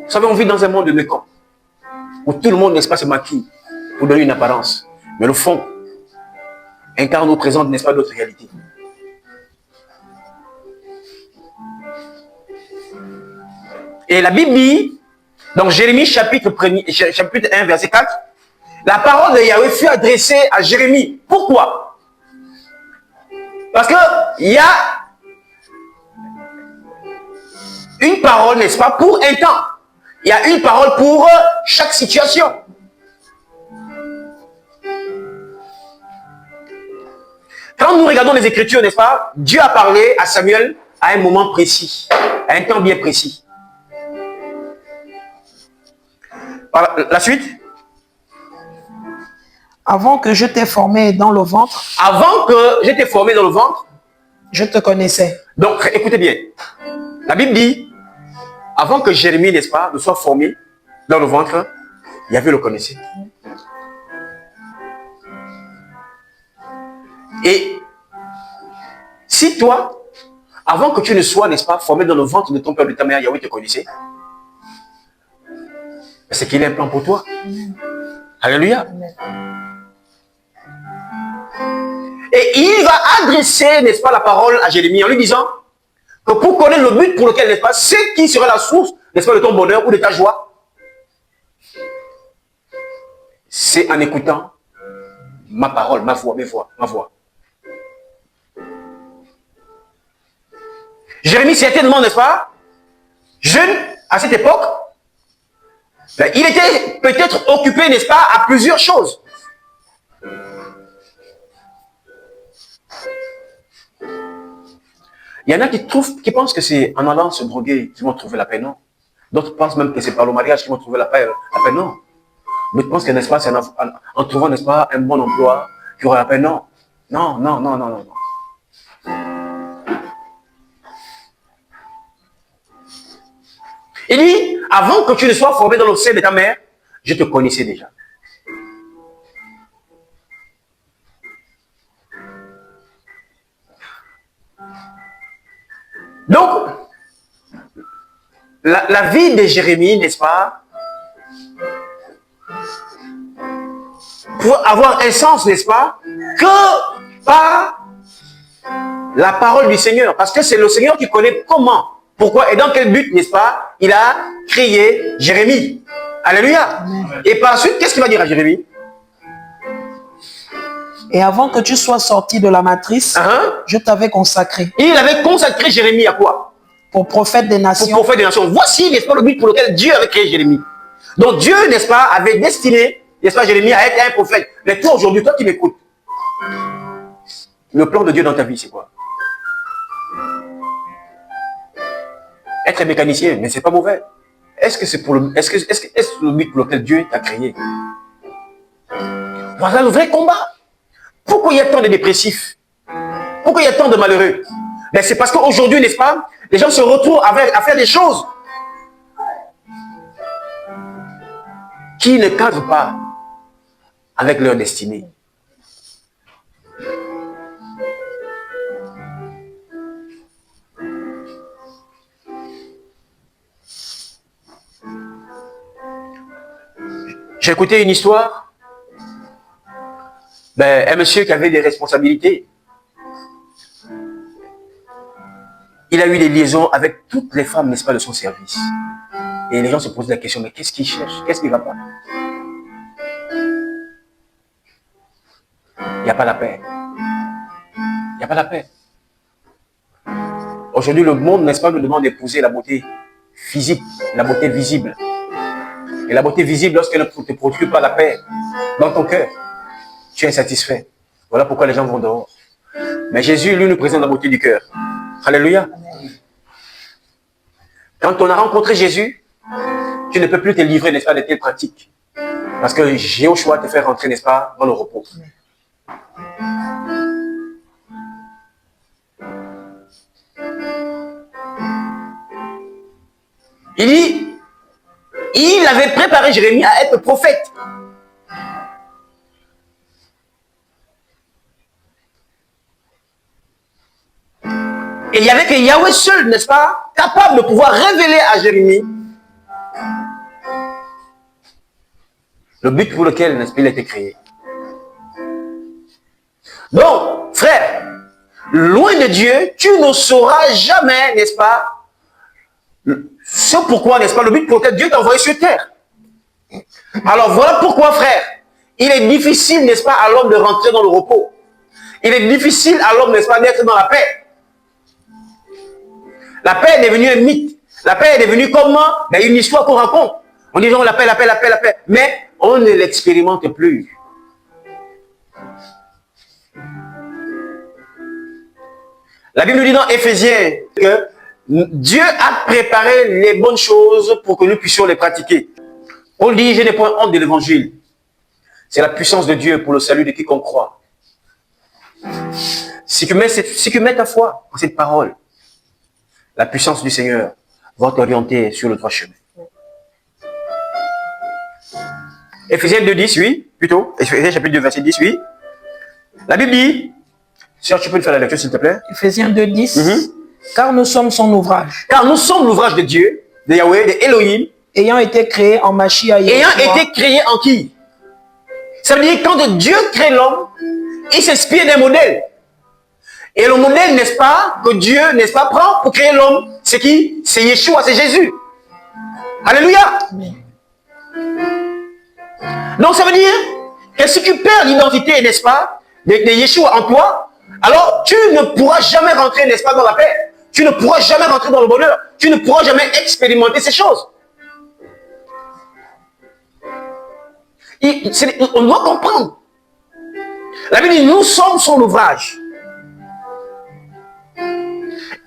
Vous savez, on vit dans un monde de mécon, où tout le monde, n'est-ce pas, se maquille pour donner une apparence. Mais le fond incarne ou présente, n'est-ce pas, d'autres réalités. Et la Bible dit, dans Jérémie chapitre 1, verset 4, la parole de Yahweh fut adressée à Jérémie. Pourquoi? Parce qu'il y a une parole, n'est-ce pas, pour un temps. Il y a une parole pour chaque situation. Quand nous regardons les Écritures, n'est-ce pas, Dieu a parlé à Samuel à un moment précis, à un temps bien précis. Par la suite. Avant que je t'ai formé dans le ventre. Avant que je t'ai formé dans le ventre. Je te connaissais. Donc, écoutez bien. La Bible dit, avant que Jérémie, n'est-ce pas, ne soit formé dans le ventre, Yahweh le connaissait. Et Si toi, avant que tu ne sois, n'est-ce pas, formé dans le ventre de ton père, de ta mère, Yahweh te connaissait, c'est qu'il a un plan pour toi. Alléluia. Et il va adresser, n'est-ce pas, la parole à Jérémie en lui disant que pour connaître le but pour lequel, n'est-ce pas, c'est qui sera la source, n'est-ce pas, de ton bonheur ou de ta joie, c'est en écoutant ma parole, ma voix, ma voix. Jérémie, certainement, n'est-ce pas, jeune à cette époque, ben, il était peut-être occupé, n'est-ce pas, à plusieurs choses. Il y en a qui pensent que c'est en allant se droguer qu'ils vont trouver la paix, non. D'autres pensent même que c'est par le mariage qu'ils vont trouver la paix, non. D'autres pensent que, n'est-ce pas, c'est en trouvant, n'est-ce pas, un bon emploi qu'il y aura la paix, non. Non, non, non, non, non, non. Il dit, avant que tu ne sois formé dans le sein de ta mère, je te connaissais déjà. Donc, la vie de Jérémie, n'est-ce pas, pour avoir un sens, n'est-ce pas, que par la parole du Seigneur. Parce que c'est le Seigneur qui connaît comment, pourquoi et dans quel but, n'est-ce pas, il a créé Jérémie. Alléluia. Amen. Et par la suite, qu'est-ce qu'il va dire à Jérémie? Et avant que tu sois sorti de la matrice, je t'avais consacré. Il avait consacré Jérémie à quoi? Pour prophète des nations. Pour prophète des nations. Voici, n'est-ce pas, le but pour lequel Dieu avait créé Jérémie. Donc Dieu, n'est-ce pas, avait destiné, n'est-ce pas, Jérémie à être un prophète. Mais toi, aujourd'hui, toi qui m'écoutes, le plan de Dieu dans ta vie, c'est quoi? Être un mécanicien, mais c'est pas mauvais. Est-ce que c'est pour le, est-ce le but pour lequel Dieu t'a créé? Voilà le vrai combat. Pourquoi il y a tant de dépressifs? Pourquoi il y a tant de malheureux? Ben c'est parce qu'aujourd'hui, n'est-ce pas, les gens se retrouvent à faire des choses qui ne cadrent pas avec leur destinée. J'ai écouté une histoire, un monsieur qui avait des responsabilités. Il a eu des liaisons avec toutes les femmes, n'est-ce pas, de son service. Et les gens se posent la question, mais qu'est-ce qu'il cherche? Qu'est-ce qui ne va pas? Il n'y a pas la paix. Il n'y a pas la paix. Aujourd'hui, le monde, n'est-ce pas, nous demande d'épouser la beauté physique, la beauté visible. Et la beauté visible, lorsqu'elle ne te procure pas la paix dans ton cœur, tu es insatisfait. Voilà pourquoi les gens vont dehors. Mais Jésus, lui, nous présente la beauté du cœur. Alléluia. Quand on a rencontré Jésus, tu ne peux plus te livrer, n'est-ce pas, de telles pratiques. Parce que j'ai au choix de te faire rentrer, n'est-ce pas, dans le repos. Il dit, il avait préparé Jérémie à être prophète. Et il n'y avait que Yahweh seul, n'est-ce pas, capable de pouvoir révéler à Jérémie le but pour lequel, n'est-ce pas, il a été créé. Donc, frère, loin de Dieu, tu ne sauras jamais, n'est-ce pas, ce pourquoi, n'est-ce pas, le but pour lequel Dieu t'a envoyé sur terre. Alors voilà pourquoi, frère, il est difficile, n'est-ce pas, à l'homme de rentrer dans le repos. Il est difficile à l'homme, n'est-ce pas, d'être dans la paix. La paix est devenue un mythe. La paix est devenue comment? Une histoire qu'on raconte. On dit, non, la paix, la paix, la paix, la paix. Mais on ne l'expérimente plus. La Bible nous dit dans Éphésiens que Dieu a préparé les bonnes choses pour que nous puissions les pratiquer. On dit, je n'ai point honte de l'évangile. C'est la puissance de Dieu pour le salut de quiconque croit. Si tu mets ta foi en cette parole, la puissance du Seigneur va t'orienter sur le droit chemin. Éphésiens 2, 10, oui, plutôt. Éphésiens chapitre 2, verset 10, oui. La Bible dit, Sœur, tu peux nous faire la lecture, s'il te plaît? Ephésiens 2, 10. Car nous sommes son ouvrage. Car nous sommes l'ouvrage de Dieu, de Yahweh, de Elohim. Ayant été créés en Mashiach Yeshua. Ayant été créé en qui? Ça veut dire quand Dieu crée l'homme, il s'inspire d'un modèle. Et le modèle, n'est-ce pas, que Dieu, n'est-ce pas, prend pour créer l'homme, c'est qui? C'est Yeshua, c'est Jésus. Alléluia. Amen. Donc ça veut dire que si tu perds l'identité, n'est-ce pas, de Yeshua en toi, alors tu ne pourras jamais rentrer, n'est-ce pas, dans la paix. Tu ne pourras jamais rentrer dans le bonheur. Tu ne pourras jamais expérimenter ces choses. On doit comprendre. La Bible dit, nous sommes son ouvrage.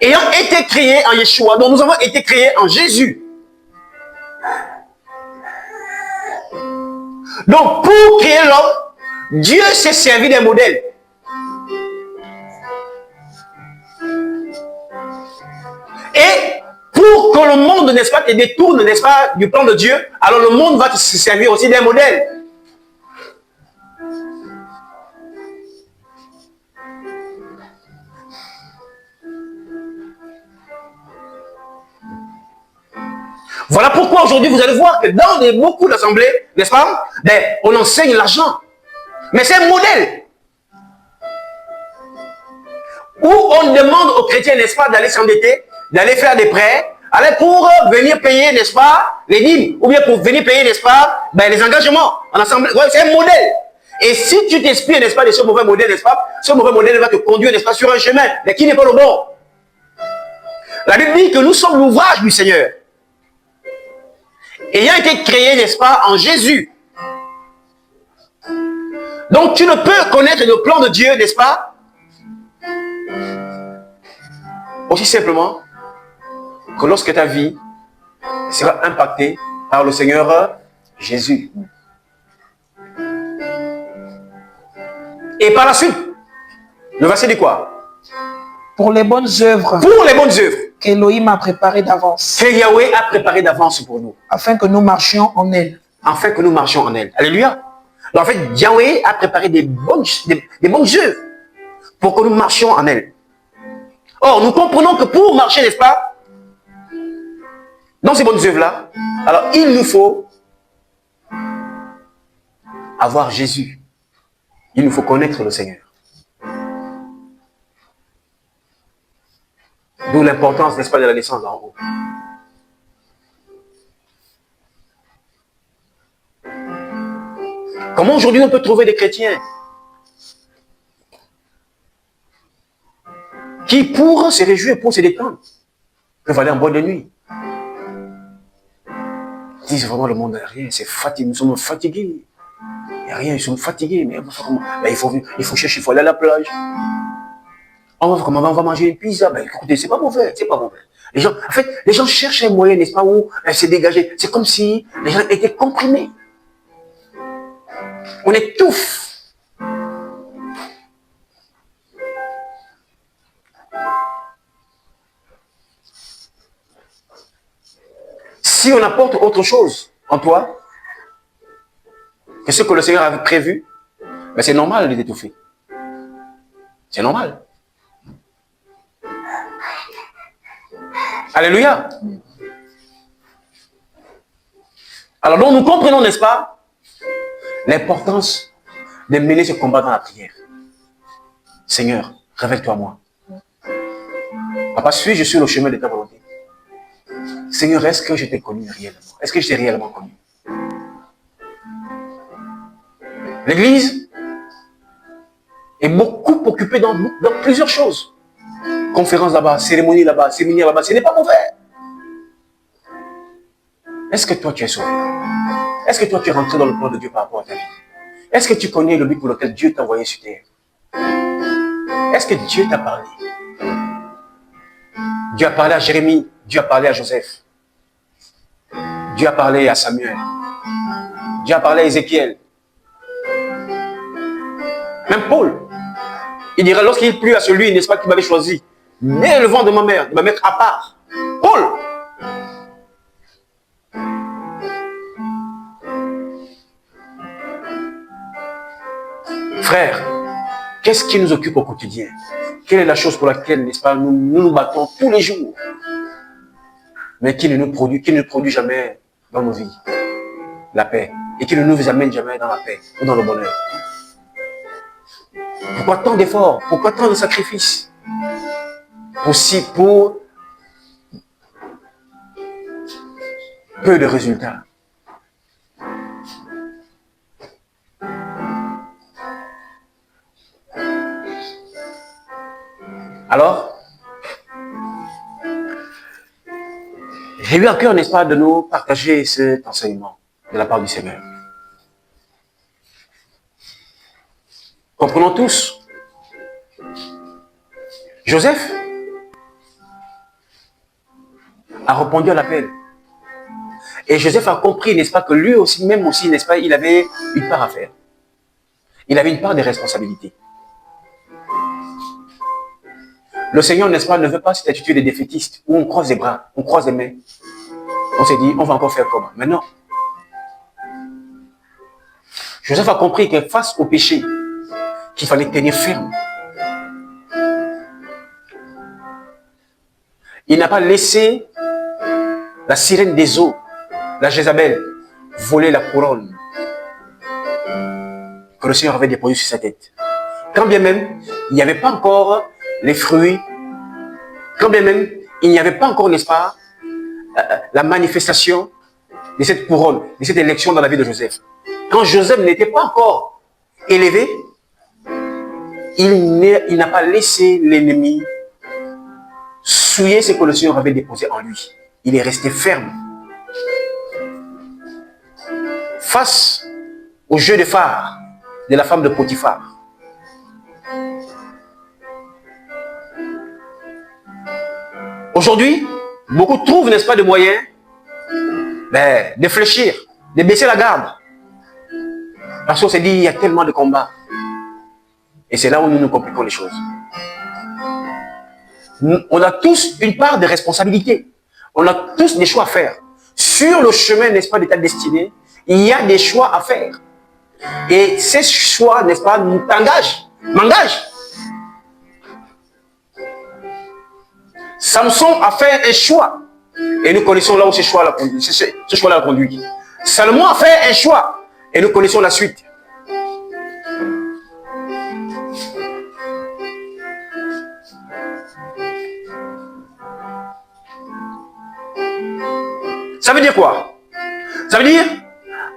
Ayant été créés en Yeshua, donc nous avons été créés en Jésus. Donc pour créer l'homme, Dieu s'est servi des modèles. Et pour que le monde, n'est-ce pas, te détourne, n'est-ce pas, du plan de Dieu, alors le monde va se servir aussi des modèles. Voilà pourquoi aujourd'hui vous allez voir que dans beaucoup d'assemblées, n'est-ce pas, on enseigne l'argent. Mais c'est un modèle. Où on demande aux chrétiens, n'est-ce pas, d'aller s'endetter, d'aller faire des prêts, aller pour venir payer, n'est-ce pas, les dîmes, ou bien pour venir payer, n'est-ce pas, les engagements en assemblée. Ouais, c'est un modèle. Et si tu t'inspires, n'est-ce pas, de ce mauvais modèle, n'est-ce pas, ce mauvais modèle va te conduire, n'est-ce pas, sur un chemin, mais qui n'est pas le bon. La Bible dit que nous sommes l'ouvrage du Seigneur. Ayant été créé, n'est-ce pas, en Jésus. Donc tu ne peux connaître le plan de Dieu, n'est-ce pas, aussi simplement que lorsque ta vie sera impactée par le Seigneur Jésus. Et par la suite, le verset dit quoi? Pour les bonnes œuvres. Pour les bonnes œuvres. Qu'Elohim a préparées d'avance. Que Yahweh a préparé d'avance pour nous. Afin que nous marchions en elle. Afin que nous marchions en elle. Alléluia. Donc en fait, Yahweh a préparé des bonnes œuvres pour que nous marchions en elle. Or, nous comprenons que pour marcher, n'est-ce pas, dans ces bonnes œuvres-là, alors il nous faut avoir Jésus. Il nous faut connaître le Seigneur. D'où l'importance, n'est-ce pas, de la naissance d'en haut. Comment aujourd'hui on peut trouver des chrétiens qui, pour se réjouir, pour se détendre, peuvent aller en boîte de nuit? Ils disent vraiment le monde n'a rien, c'est fatigué, nous sommes fatigués. Il n'y a rien, ils sont fatigués, mais il faut chercher, il faut aller à la plage. On va manger une pizza, écoutez, c'est pas mauvais, c'est pas mauvais. Les gens, en fait, les gens cherchent un moyen, n'est-ce pas, où se dégager. C'est comme si les gens étaient comprimés. On étouffe. Si on apporte autre chose en toi que ce que le Seigneur avait prévu, c'est normal de t'étouffer. C'est normal. Alléluia. Alors donc nous comprenons, n'est-ce pas, l'importance de mener ce combat dans la prière. Seigneur, révèle-toi à moi. Papa, suis-je sur le chemin de ta volonté? Seigneur, est-ce que je t'ai connu réellement? Est-ce que je t'ai réellement connu? L'église est beaucoup occupée dans plusieurs choses. Conférence là-bas, cérémonie là-bas, séminaire là-bas, ce n'est pas mauvais. Est-ce que toi tu es sauvé? Est-ce que toi tu es rentré dans le plan de Dieu par rapport à ta vie? Est-ce que tu connais le but pour lequel Dieu t'a envoyé sur terre? Est-ce que Dieu t'a parlé? Dieu a parlé à Jérémie, Dieu a parlé à Joseph, Dieu a parlé à Samuel, Dieu a parlé à Ézéchiel. Même Paul, il dira lorsqu'il plut à celui, n'est-ce pas, qui m'avait choisi, dès le ventre de ma mère, de me mettre à part. Paul. Frère, Qu'est-ce qui nous occupe au quotidien? Quelle est la chose pour laquelle, n'est-ce pas, nous battons tous les jours, mais qui ne produit jamais dans nos vies la paix, et qui ne nous amène jamais dans la paix ou dans le bonheur? Pourquoi tant d'efforts? Pourquoi tant de sacrifices? Pour peu de résultats. Alors, j'ai eu à cœur, n'est-ce pas, de nous partager cet enseignement de la part du Seigneur. Comprenons tous, Joseph a répondu à l'appel. Et Joseph a compris, n'est-ce pas, que lui aussi, même aussi, n'est-ce pas, il avait une part à faire. Il avait une part de responsabilité. Le Seigneur, n'est-ce pas, ne veut pas cette attitude de défaitiste où on croise les bras, on croise les mains. On s'est dit, on va encore faire comment? Mais non. Joseph a compris que face au péché, qu'il fallait tenir ferme. Il n'a pas laissé la sirène des eaux, la Jézabel, voler la couronne que le Seigneur avait déposée sur sa tête. Quand bien même, il n'y avait pas encore les fruits, quand bien même, il n'y avait pas encore, n'est-ce pas, la manifestation de cette couronne, de cette élection dans la vie de Joseph. Quand Joseph n'était pas encore élevé, il n'a pas laissé l'ennemi souiller ce que le Seigneur avait déposé en lui. Il est resté ferme. Face au jeu de phare de la femme de Potiphar. Aujourd'hui, beaucoup trouvent, n'est-ce pas, de moyens de fléchir, de baisser la garde. Parce qu'on s'est dit, il y a tellement de combats. Et c'est là où nous nous compliquons les choses. On a tous une part de responsabilité. On a tous des choix à faire. Sur le chemin, n'est-ce pas, de ta destinée, il y a des choix à faire. Et ces choix, n'est-ce pas, m'engagent. Samson a fait un choix. Et nous connaissons là où ce choix l'a conduit. Salomon a fait un choix. Et nous connaissons la suite. Ça veut dire quoi? Ça veut dire,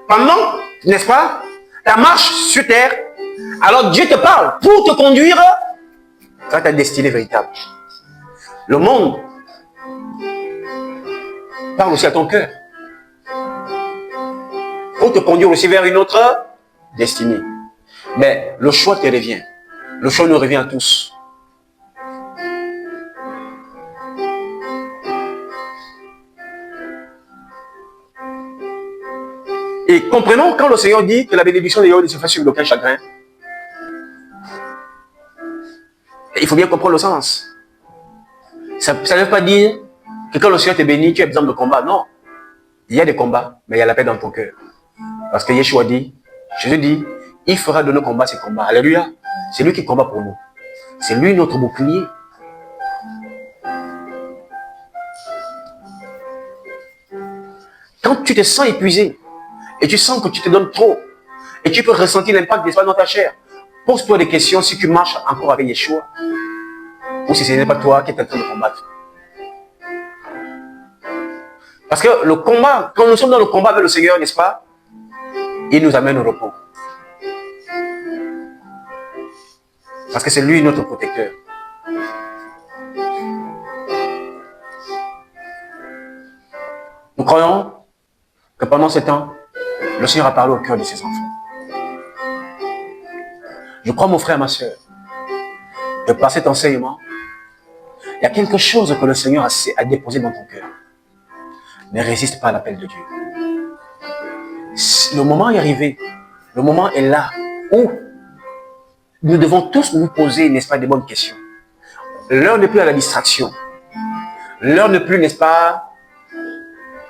pendant, n'est-ce pas, ta marche sur terre, alors Dieu te parle pour te conduire vers ta destinée véritable. Le monde parle aussi à ton cœur pour te conduire aussi vers une autre destinée. Mais le choix te revient. Le choix nous revient à tous. Et comprenons quand le Seigneur dit que la bénédiction de Yahweh ne se fait sur aucun chagrin. Il faut bien comprendre le sens. Ça ne veut pas dire que quand le Seigneur te bénit, tu as besoin de combat. Non. Il y a des combats, mais il y a la paix dans ton cœur. Parce que Yeshua dit, Jésus dit, il fera de nos combats ses combats. Alléluia. C'est lui qui combat pour nous. C'est lui notre bouclier. Quand tu te sens épuisé, et tu sens que tu te donnes trop, et tu peux ressentir l'impact des dans ta chair, pose-toi des questions si tu marches encore avec Yeshua, ou si ce n'est pas toi qui es en train de combattre. Parce que le combat, quand nous sommes dans le combat avec le Seigneur, n'est-ce pas, il nous amène au repos. Parce que c'est lui notre protecteur. Nous croyons que pendant ce temps, le Seigneur a parlé au cœur de ses enfants. Je crois, mon frère, ma soeur, que par cet enseignement, il y a quelque chose que le Seigneur a déposé dans ton cœur. Ne résiste pas à l'appel de Dieu. Le moment est arrivé, le moment est là où nous devons tous nous poser, n'est-ce pas, des bonnes questions. L'heure n'est plus à la distraction. L'heure n'est plus, n'est-ce pas,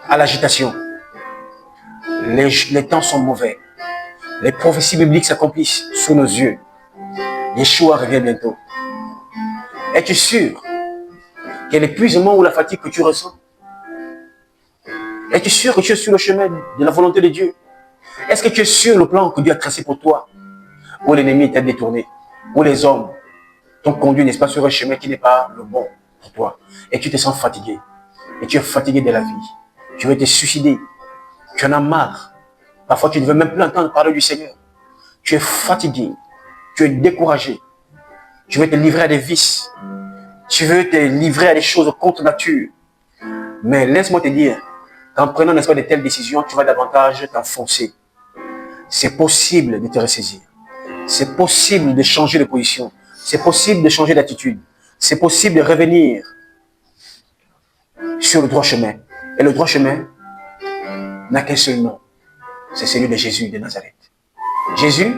à l'agitation. Les temps sont mauvais. Les prophéties bibliques s'accomplissent sous nos yeux. Yeshua revient bientôt. Es-tu sûr que l'épuisement ou la fatigue que tu ressens, es-tu sûr que tu es sur le chemin de la volonté de Dieu? Est-ce que tu es sur le plan que Dieu a tracé pour toi, où l'ennemi t'a détourné, où les hommes t'ont conduit, n'est-ce pas, sur un chemin qui n'est pas le bon pour toi, et tu te sens fatigué, et tu es fatigué de la vie, tu veux te suicider, tu en as marre, parfois tu ne veux même plus entendre parler du Seigneur, tu es fatigué, tu es découragé, tu veux te livrer à des vices, tu veux te livrer à des choses contre nature, mais laisse-moi te dire, qu'en prenant, n'est-ce pas, de telles décisions, tu vas davantage t'enfoncer. C'est possible de te ressaisir. C'est possible de changer de position. C'est possible de changer d'attitude. C'est possible de revenir sur le droit chemin. Et le droit chemin n'a qu'un seul nom. C'est celui de Jésus de Nazareth. Jésus,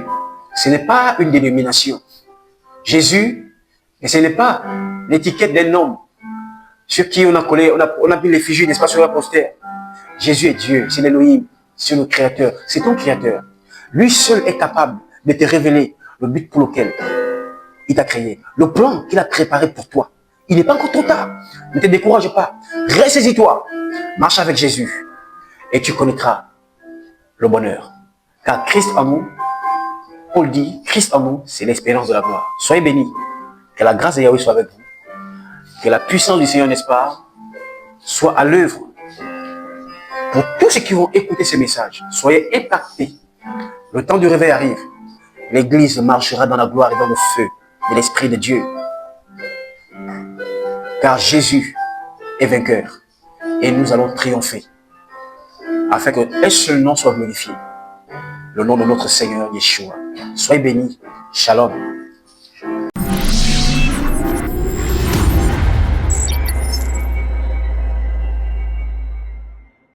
ce n'est pas une dénomination. Jésus, et ce n'est pas l'étiquette d'un homme sur qui on a collé, on a mis l'effigie, n'est-ce pas, sur la postère. Jésus est Dieu, c'est l'Élohim, c'est le Créateur, c'est ton Créateur. Lui seul est capable de te révéler le but pour lequel il t'a créé, le plan qu'il a préparé pour toi. Il n'est pas encore trop tard. Ne te décourage pas. Ressaisis-toi. Marche avec Jésus et tu connaîtras le bonheur. Car Christ en nous, Paul dit, Christ en nous, c'est l'espérance de la gloire. Soyez bénis. Que la grâce de Yahweh soit avec vous. Que la puissance du Seigneur, n'est-ce pas, soit à l'œuvre. Pour tous ceux qui vont écouter ce message, soyez impactés. Le temps du réveil arrive. L'Église marchera dans la gloire et dans le feu de l'Esprit de Dieu. Car Jésus est vainqueur. Et nous allons triompher. Afin qu'un seul nom soit glorifié. Le nom de notre Seigneur Yeshua. Soyez bénis. Shalom.